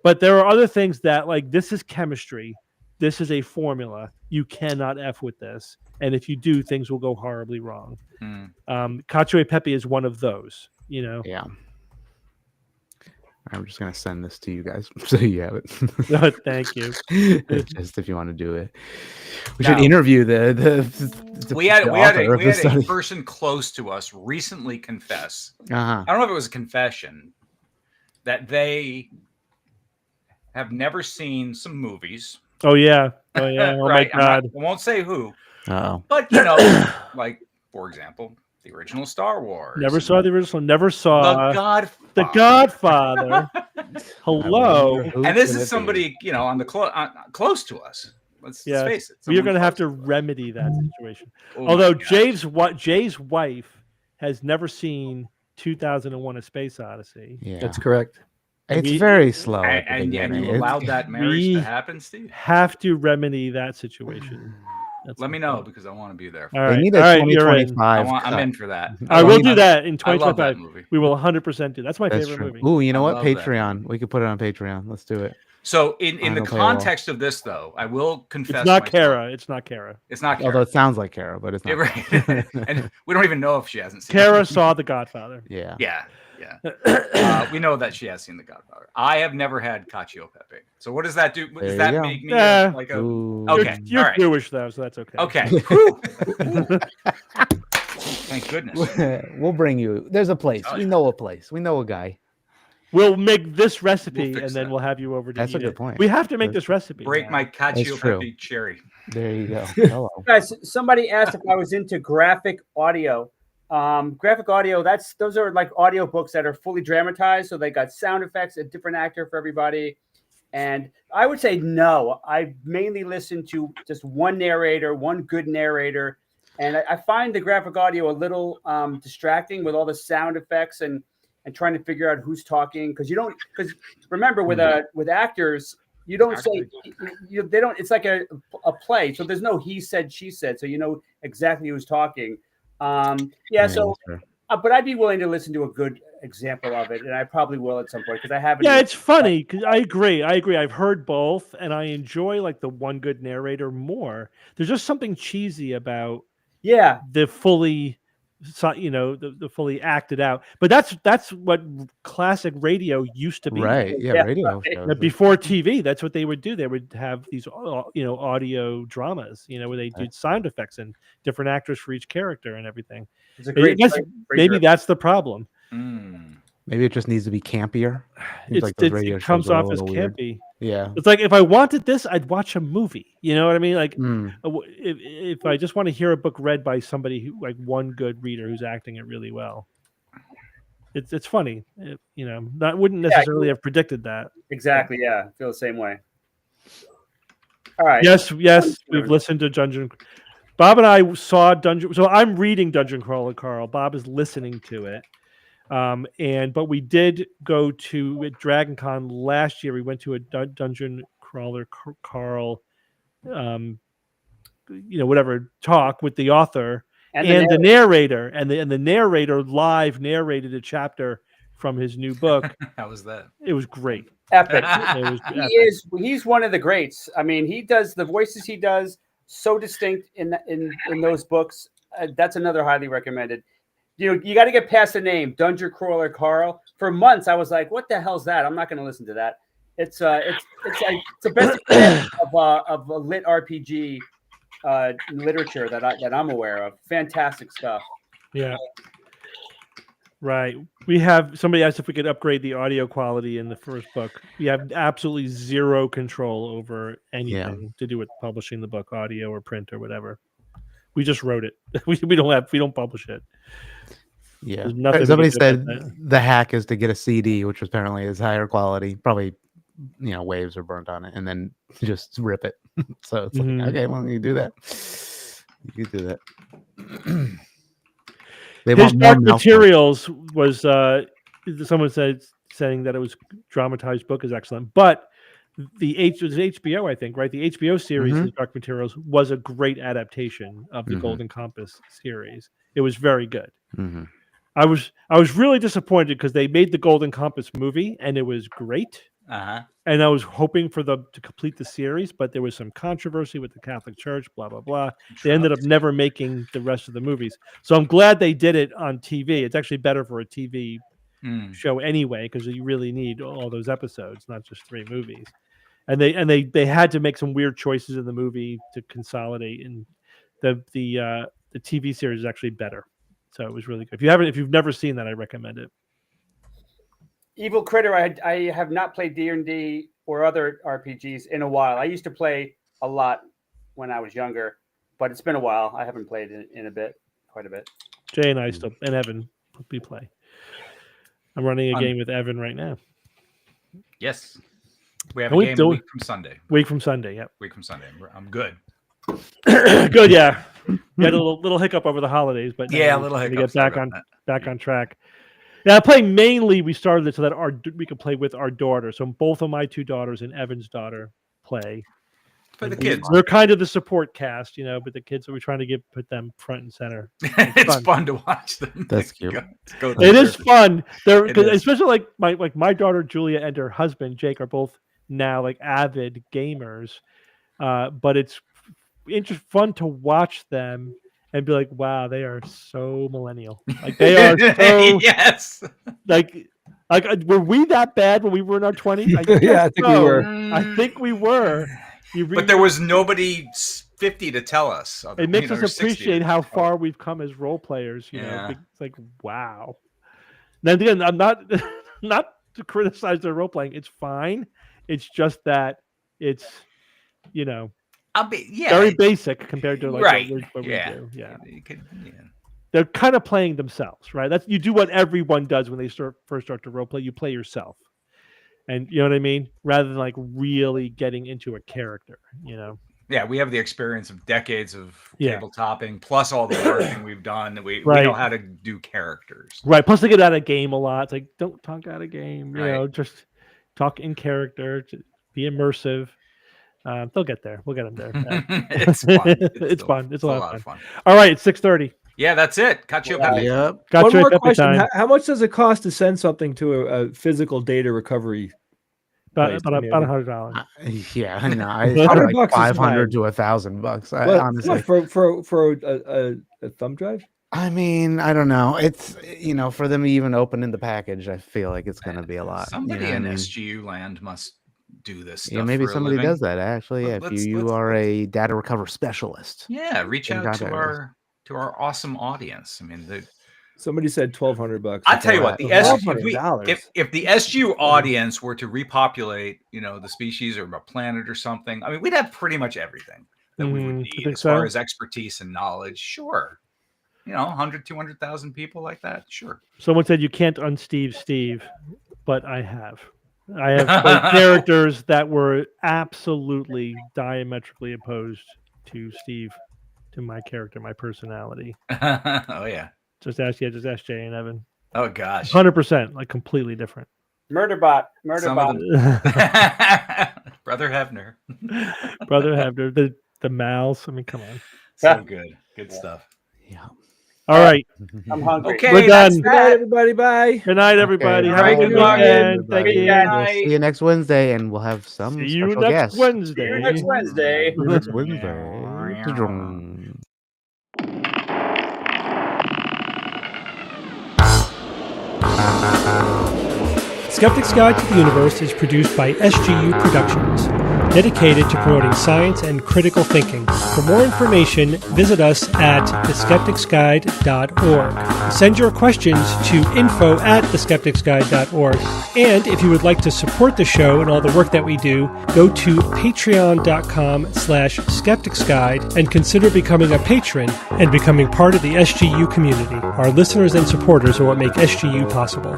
But there are other things that like this is chemistry. This is a formula. You cannot F with this, and if you do, things will go horribly wrong. Cacio e Pepe is one of those. Yeah. I'm just gonna send this to you guys so you have it. Oh, thank you. Just if you want to do it, we should interview the we had a person close to us recently confess. I don't know if it was a confession that they have never seen some movies. Oh yeah. Oh right. My God. I won't say who. Oh. But like for example. The original Star Wars. Never saw the original. Never saw The Godfather. Hello. And this is somebody on the close to us. Let's face it. We're going to have to remedy that situation. Although Jay's wife has never seen 2001: A Space Odyssey. Yeah, that's correct. It's very slow. And you allowed that marriage to happen, Steve? Have to remedy that situation. Let me know because I want to be there. All right. They need a 2025. I'm in for that. I will do that in 2025. I love that movie. We will 100% do. That's my favorite movie. Ooh, you know what? Patreon. We could put it on Patreon. Let's do it. So in the context of this, though, I will confess. It's not Kara. It's not Kara. It's not Kara. Although it sounds like Kara, but it's not. Right. And we don't even know if she hasn't seen Kara saw The Godfather. Yeah. We know that she has seen The Godfather. I have never had Cacio Pepe. So what does that do? Does that make me like a... Okay. You're Jewish, though, so that's okay. Okay. Thank goodness. We'll bring you. There's a place. Oh, We yeah. know a place. We know a guy. We'll make this recipe fix and then that. we'll have you over to That's eat a good it. point. We have to make this recipe. Break now. my cacio true. pepe cherry. There you go. Hello. Guys, somebody asked if I was into graphic audio. Graphic audio, those are like audio books that are fully dramatized. So they got sound effects, a different actor for everybody. And I would say no. I mainly listen to just one narrator, one good narrator. And I find the graphic audio a little distracting with all the sound effects and trying to figure out who's talking. Because remember with actors, you don't say they don't. It's like a play, so there's no he said, she said, so you know exactly who's talking. So, but I'd be willing to listen to a good example of it, and I probably will at some point because I haven't. Yeah, it's funny because I agree. I've heard both, and I enjoy like the one good narrator more. There's just something cheesy about the fully. The fully acted out, but that's what classic radio used to be, right? Yeah, radio. Before TV, that's what they would do. They would have these, audio dramas, where they do sound effects and different actors for each character and everything. Maybe that's the problem. Maybe it just needs to be campier. It comes off as campy. Yeah, it's like if I wanted this, I'd watch a movie. You know what I mean? Like if I just want to hear a book read by somebody who, like, one good reader who's acting it really well, it's funny. I wouldn't necessarily have predicted that. Exactly. Yeah, I feel the same way. All right. Yes, we've listened to Dungeon. Bob and I saw Dungeon. So I'm reading Dungeon Crawler Carl. Bob is listening to it. But we did go to at Dragon Con last year. We went to a Dungeon Crawler Carl, whatever talk with the author and the narrator, and the narrator live narrated a chapter from his new book. How was that? It was great. Epic. He's one of the greats. I mean, he does the voices he does so distinct in those books. That's another highly recommended. You got to get past the name Dungeon Crawler Carl. For months, I was like, "What the hell's that? I'm not going to listen to that." It's the best of a lit RPG literature that I'm aware of. Fantastic stuff. Yeah. Right. We have somebody asked if we could upgrade the audio quality in the first book. We have absolutely zero control over anything to do with publishing the book, audio or print or whatever. We just wrote it. We don't publish it. Yeah. Somebody said the hack is to get a CD, which apparently is higher quality. Probably, waves are burnt on it, and then just rip it. So it's like, okay, well, you do that. You do that. His Dark Materials was someone saying that it was dramatized book is excellent, but it was HBO, I think, right? The HBO series, The Dark Materials, was a great adaptation of the Golden Compass series. It was very good. I was really disappointed because they made the Golden Compass movie and it was great. And I was hoping for them to complete the series, but there was some controversy with the Catholic Church, blah, blah, blah. They ended up never making the rest of the movies. So I'm glad they did it on TV. It's actually better for a TV show anyway, because you really need all those episodes, not just 3 movies. And they had to make some weird choices in the movie to consolidate, and the TV series is actually better. So it was really good. If you've never seen that, I recommend it. Evil Critter, I have not played D&D or other RPGs in a while. I used to play a lot when I was younger, but it's been a while. I haven't played in quite a bit. Jay and I still, and Evan, we play. I'm running a game with Evan right now. Yes. We have a game week from Sunday. Week from Sunday, yep. Week from Sunday. I'm good. Good, yeah. We had a little hiccup over the holidays, but a little hiccup. Get back on track. Yeah, playing mainly, we started it so that we could play with our daughter. So both of my 2 daughters and Evan's daughter play. For the kids. They're kind of the support cast, but the kids, we're trying to put them front and center. It's fun to watch them. That's cute. It is fun. Especially like my daughter Julia and her husband Jake are both now like avid gamers. But it's fun to watch them and be like, wow, they are so millennial. Like they are so yes. Like were we that bad when we were in our 20s? I think we were. I think we were. But there was nobody 50 to tell us. It makes or us 60 appreciate to how tell far we've come as role players. You know, Yeah. it's like wow. Now again, I'm not not to criticize their role playing. It's fine. It's just that it's very basic compared to like what we do. Yeah. They're kind of playing themselves, right? That's you do what everyone does when they first start to role play. You play yourself, and you know what I mean, rather than like really getting into a character. Yeah, we have the experience of decades of tabletopping, plus all the working we've done. We know how to do characters. Right. Plus, they get out of game a lot. It's like, don't talk out of game. You know, just talk in character. Be immersive. They'll get there. We'll get them there. It's fun. It's fun. It's a lot of fun. All right, it's 6:30. Yeah, that's it. Cacio e pepe. Yep. One more question: how much does it cost to send something to a physical data recovery? About $100. Yeah, no, I like $500 to $1,000. Honestly, for a thumb drive. I mean, I don't know. It's for them to even open in the package, I feel like it's going to be a lot. Somebody in SGU land must do this stuff. Yeah, maybe for somebody a living. does that actually. If you are a data recovery specialist. Yeah, reach out to our awesome audience. I mean, somebody said $1,200. I tell you what, if the SGU audience were to repopulate, the species or a planet or something, I mean, we'd have pretty much everything that we would need as far as expertise and knowledge. Sure. 100, 200,000 people like that. Sure. Someone said you can't un-Steve Steve, but I have. I have played characters that were absolutely diametrically opposed to Steve, to my character, my personality. Oh yeah. Just ask Jay and Evan. Oh gosh. 100%, like completely different. Murderbot. Brother Hebner. Brother Hebner. The mouse. I mean, come on. So good. Good stuff. Yeah. All right. I'm hungry. Okay, we're done. Good night, everybody. Bye. Good night, everybody. Okay. Have a good weekend. Thank you. We'll see you next Wednesday, and we'll have some See you special next guests. Wednesday. See you next Wednesday. Next Wednesday. Skeptic's Guide to the Universe is produced by SGU Productions, dedicated to promoting science and critical thinking. For more information, visit us at theskepticsguide.org. Send your questions to info@theskepticsguide.org. And if you would like to support the show and all the work that we do, go to patreon.com/skepticsguide and consider becoming a patron and becoming part of the SGU community. Our listeners and supporters are what make SGU possible.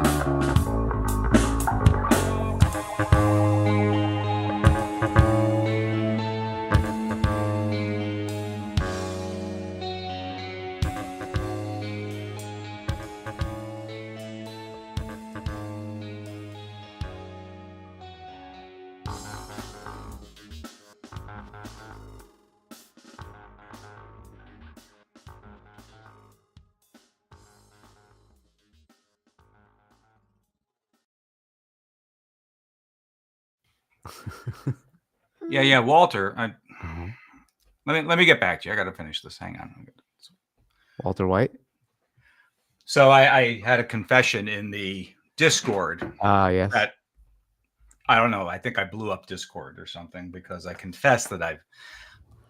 Yeah, Walter. Let me get back to you. I got to finish this. Hang on. Walter White. So I had a confession in the Discord. Yes. That I don't know. I think I blew up Discord or something because I confessed that I've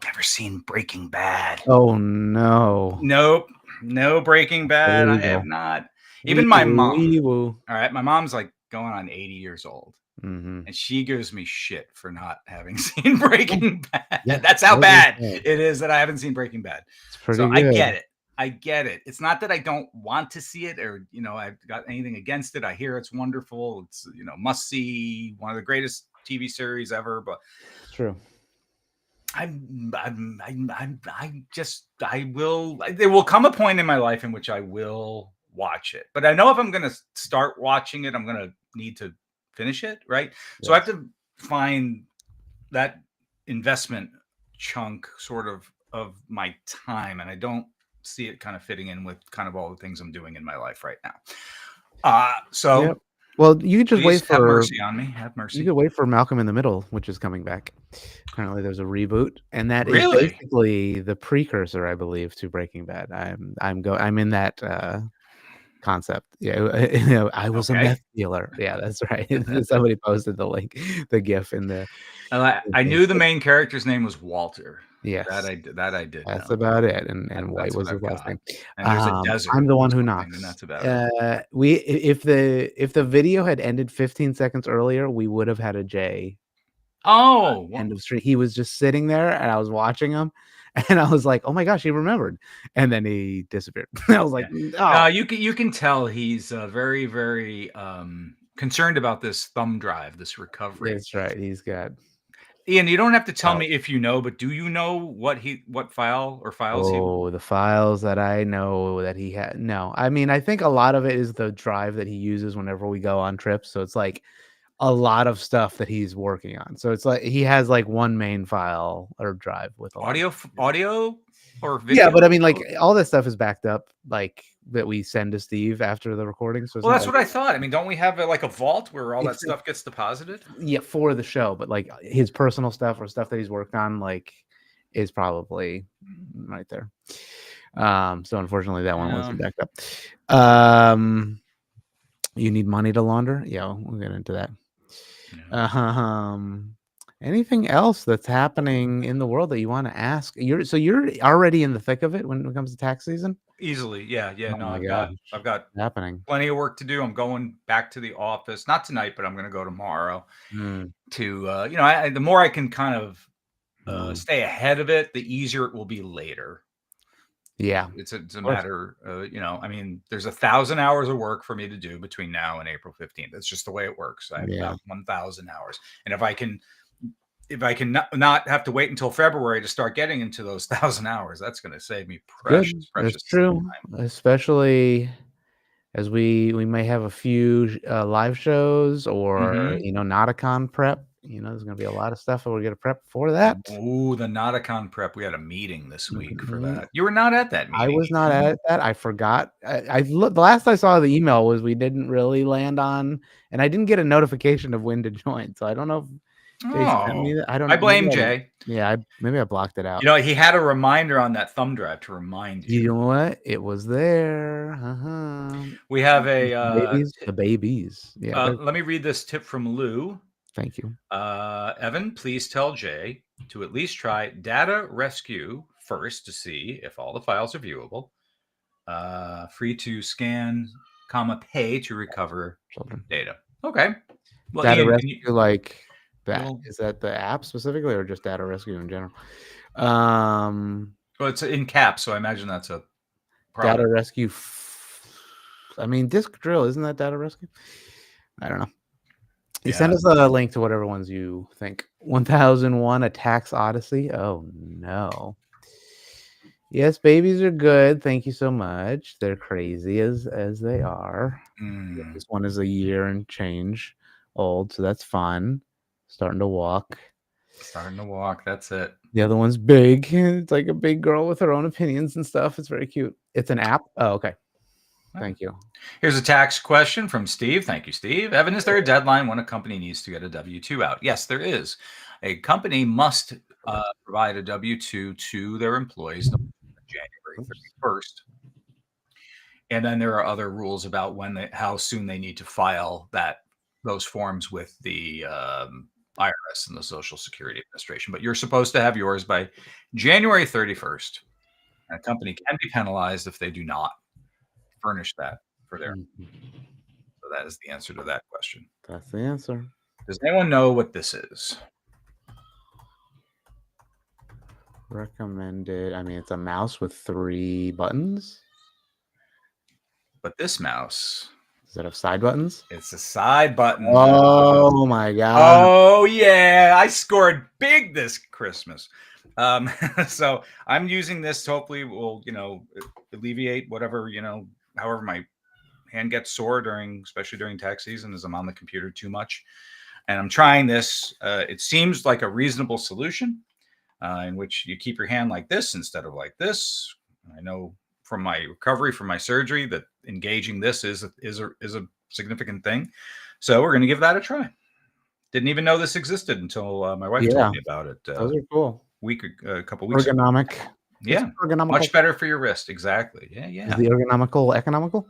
never seen Breaking Bad. Oh no. Nope. No Breaking Bad. I have not. Even my mom. All right. My mom's like going on 80 years old. Mm-hmm. And she gives me shit for not having seen Breaking Bad. Yeah, that's how bad it is that I haven't seen Breaking Bad. So good. I get it. It's not that I don't want to see it or, I've got anything against it. I hear it's wonderful. It's, must see, one of the greatest TV series ever, but it's true. there will come a point in my life in which I will watch it, but I know if I'm going to start watching it, I'm going to need to finish it. Right. Yes. So I have to find that investment chunk sort of my time. And I don't see it kind of fitting in with kind of all the things I'm doing in my life right now. Well, you could just wait for have mercy on me. Have mercy. You could wait for Malcolm in the Middle, which is coming back. Apparently, there's a reboot, and that is basically the precursor, I believe, to Breaking Bad. I'm in that concept. Yeah, I was a meth dealer. Yeah, that's right. Somebody posted the link, the GIF in the. I knew the main character's name was Walter. Yes, that I did. That's know. about it. And white was the last thing. And there's a desert. I'm the one who knocks. And that's about it. If the video had ended 15 seconds earlier, we would have had a Jay. Oh, end of stream. He was just sitting there, and I was watching him, and I was like, "Oh my gosh, he remembered!" And then he disappeared. I was like, "Oh." You can tell he's very, very concerned about this thumb drive, this recovery. That's right. He's got. Ian, you don't have to tell me if you know, but do you know what file or files? The files that I know that he had. No, I mean, I think a lot of it is the drive that he uses whenever we go on trips. So it's like a lot of stuff that he's working on. So it's like he has like one main file or drive with audio or video. Yeah, but I mean, like all this stuff is backed up, like that we send to Steve after the recording. So that's what I thought. I mean, don't we have like a vault where all that stuff gets deposited? Yeah, for the show, but like his personal stuff or stuff that he's worked on, like, is probably right there. So unfortunately, that one wasn't backed up. You need money to launder? Yeah, we'll get into that. Yeah. Anything else that's happening in the world that you want to ask? You're already in the thick of it when it comes to tax season? Easily. Yeah. Oh No, I've got happening. Plenty of work to do. I'm going back to the office, not tonight, but I'm going to go tomorrow to, the more I can kind of stay ahead of it, the easier it will be later. Yeah. It's a matter, I mean, there's 1,000 hours of work for me to do between now and April 15th. That's just the way it works. I have about 1,000 hours. And if I can not have to wait until February to start getting into those 1,000 hours, that's going to save me precious That's true. time. Especially as we may have a few live shows or Nauticon prep. There's going to be a lot of stuff that we're going to prep for that. Oh, the Nauticon prep. We had a meeting this week for that. You were not at that meeting. I was not at that. I forgot. I looked. The last I saw the email was we didn't really land on, and I didn't get a notification of when to join. So I don't know if Jay sent me that. I blame Jay. Yeah, maybe I blocked it out. He had a reminder on that thumb drive to remind you. You know what? It was there. We have the babies. Yeah. Let me read this tip from Lou. Thank you. Evan, please tell Jay to at least try data rescue first to see if all the files are viewable. Free to scan, pay to recover data. Okay. Well, Data rescue, like that. Is that the app specifically or just data rescue in general? Well, it's in caps, so I imagine that's a product. Data rescue. I mean, Disk Drill, isn't that data rescue? I don't know. You send us a link to whatever ones you think. 1001, a tax odyssey. Oh no. Yes, babies are good. Thank you so much. They're crazy as they are. This one is a year and change old, so that's fun. Starting to walk. That's it. The other one's big. It's like a big girl with her own opinions and stuff. It's very cute. It's an app. Oh, okay. Thank you. Here's a tax question from Steve. Thank you, Steve. Evan, is there a deadline when a company needs to get a W-2 out? Yes, there is. A company must provide a W-2 to their employees January 31st. And then there are other rules about how soon they need to file those forms with the IRS and the Social Security Administration. But you're supposed to have yours by January 31st. And a company can be penalized if they do not furnish that for their. So that is the answer to that question. That's the answer. Does anyone know what this is? Recommended. I mean, it's a mouse with 3 buttons. But this mouse. Does it have side buttons? It's a side button. Oh my god. Oh yeah. I scored big this Christmas. So I'm using this. Hopefully will, alleviate whatever, however my hand gets sore especially during tax season, as I'm on the computer too much. And I'm trying this. It seems like a reasonable solution in which you keep your hand like this instead of like this. I know from my recovery from my surgery that engaging this is a significant thing. So we're going to give that a try. Didn't even know this existed until my wife told me about it. Those are cool. A couple weeks ergonomic. Ago. Yeah, much better for your wrist. Exactly. Yeah. Is the ergonomical economical?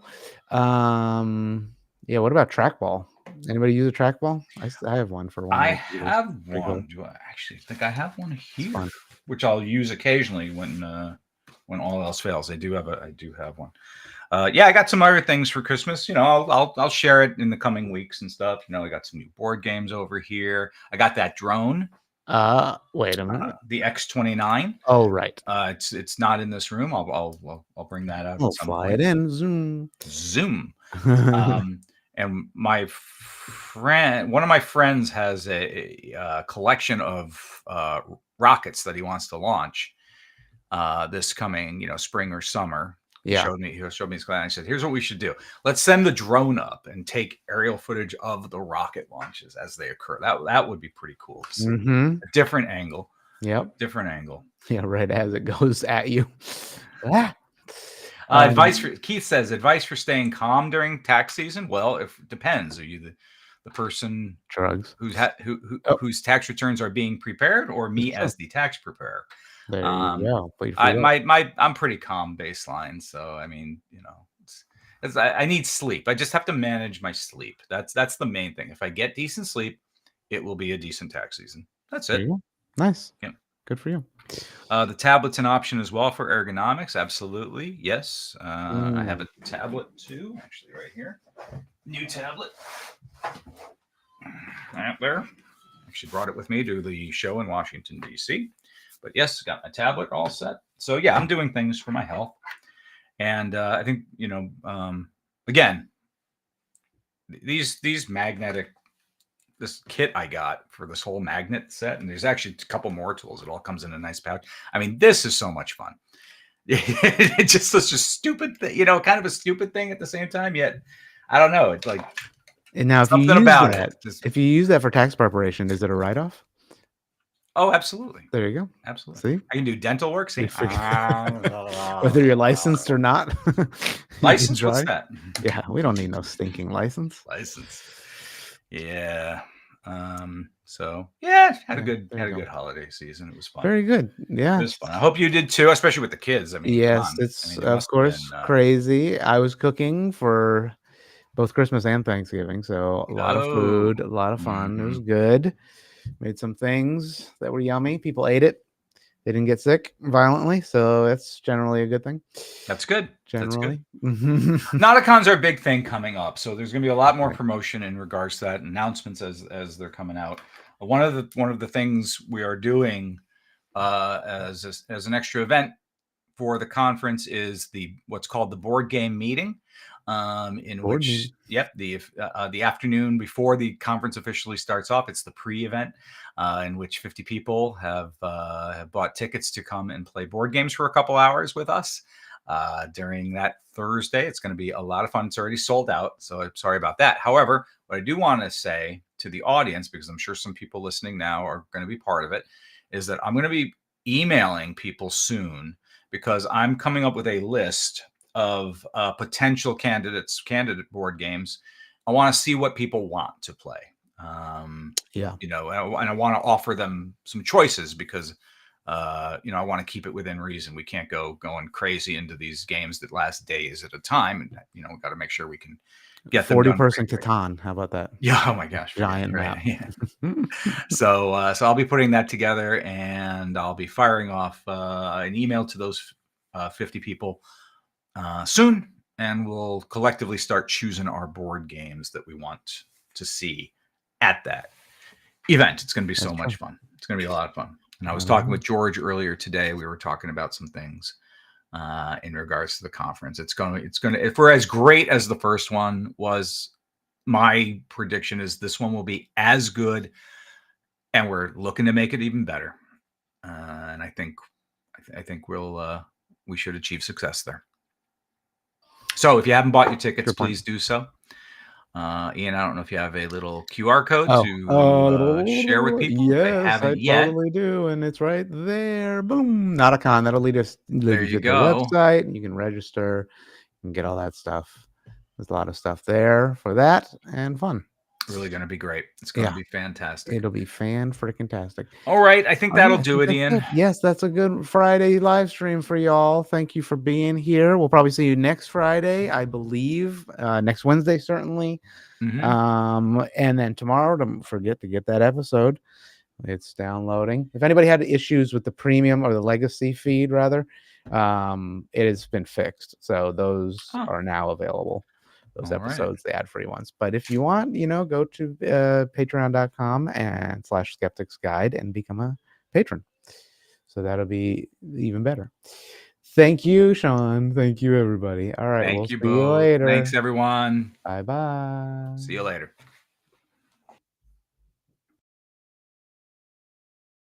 Yeah. What about trackball? Anybody use a trackball? I have one for one. I of the computers. have Pretty one. cool. Do I actually think I have one here, fun. which I'll use occasionally when all else fails. I do have one. Yeah, I got some other things for Christmas. You know, I'll share it in the coming weeks and stuff. You know, I got some new board games over here. I got that drone. Wait a minute. The X-29. Oh, right. It's not in this room. I'll bring that out. We'll fly it in. Zoom. And my friend, one of my friends, has a collection of rockets that he wants to launch this coming, spring or summer. Yeah. He showed me his class. I said, "Here's what we should do. Let's send the drone up and take aerial footage of the rocket launches as they occur. That would be pretty cool. A different angle. Yep. Different angle. Yeah, right as it goes at you. Advice for Keith says, advice for staying calm during tax season. Well, it depends. Are you the person whose tax returns are being prepared, or me as the tax preparer? There you go. I'm pretty calm baseline. So I mean, I need sleep. I just have to manage my sleep. That's the main thing. If I get decent sleep, it will be a decent tax season. That's it. Nice. Yeah. Good for you. The tablet's an option as well for ergonomics. Absolutely. Yes. I have a tablet too, actually, right here. New tablet. Right there. Actually brought it with me to the show in Washington, D.C. But yes, got my tablet all set. So yeah, I'm doing things for my health. And I think, again, these magnetic, this kit I got for this whole magnet set, and there's actually a couple more tools. It all comes in a nice pouch. I mean, this is so much fun. It's just such a stupid thing, kind of a stupid thing at the same time. Yet, I don't know. It's like, and now if you use that for tax preparation, is it a write-off? Oh, absolutely. There you go. Absolutely. See, I can do dental work. See, whether you're licensed or not. License? What's that? Yeah, we don't need no stinking license. Yeah. So yeah, had a good holiday season. It was fun. Very good. Yeah, it was fun. I hope you did too, especially with the kids. I mean, yes, it's of course crazy. I was cooking for both Christmas and Thanksgiving, so a lot of food, a lot of fun. It was good. Made some things that were yummy. People ate it. They didn't get sick violently, so that's generally a good thing. That's good. Generally. Nauticons are a big thing coming up, so there's going to be a lot more promotion in regards to that, announcements as they're coming out. One of the things we are doing as an extra event for the conference is what's called the board game meeting. The afternoon before the conference officially starts off, it's the pre-event in which 50 people have bought tickets to come and play board games for a couple hours with us during that Thursday. It's going to be a lot of fun. It's already sold out, so I'm sorry about that. However, what I do want to say to the audience, because I'm sure some people listening now are going to be part of it, is that I'm going to be emailing people soon, because I'm coming up with a list of potential candidate board games. I want to see what people want to play. And I want to offer them some choices, because I want to keep it within reason. We can't go going crazy into these games that last days at a time, and we've got to make sure we can get them 40-person Catan. How about that? Yeah. Oh my gosh. Giant map. Yeah. So I'll be putting that together, and I'll be firing off an email to those 50 people soon, and we'll collectively start choosing our board games that we want to see at that event. It's going to be so much fun. It's going to be a lot of fun. And I was talking with George earlier today. We were talking about some things in regards to the conference. It's going to, if we're as great as the first one was, my prediction is this one will be as good, and we're looking to make it even better. And I think we should achieve success there. So if you haven't bought your tickets, please do so. Ian, I don't know if you have a little QR code to share with people. Yes, I totally do, and it's right there. Boom, Nauticon. That'll lead you to the website. You can register, you can get all that stuff. There's a lot of stuff there for that, and fun. really going to be great. It's going to be fantastic. It'll be fan-freaking-tastic. All right. I think that'll do it, Ian. Yes, that's a good Friday live stream for y'all. Thank you for being here. We'll probably see you next Friday, I believe. Next Wednesday, certainly. And then tomorrow, don't forget to get that episode. It's downloading. If anybody had issues with the premium or the legacy feed, rather, it has been fixed. So those are now available. Those episodes, the ad-free ones. But if you want, go to patreon.com/skeptics guide and become a patron. So that'll be even better. Thank you, Sean. Thank you, everybody. All right. Thank you, see you later. Thanks, everyone. Bye-bye. See you later.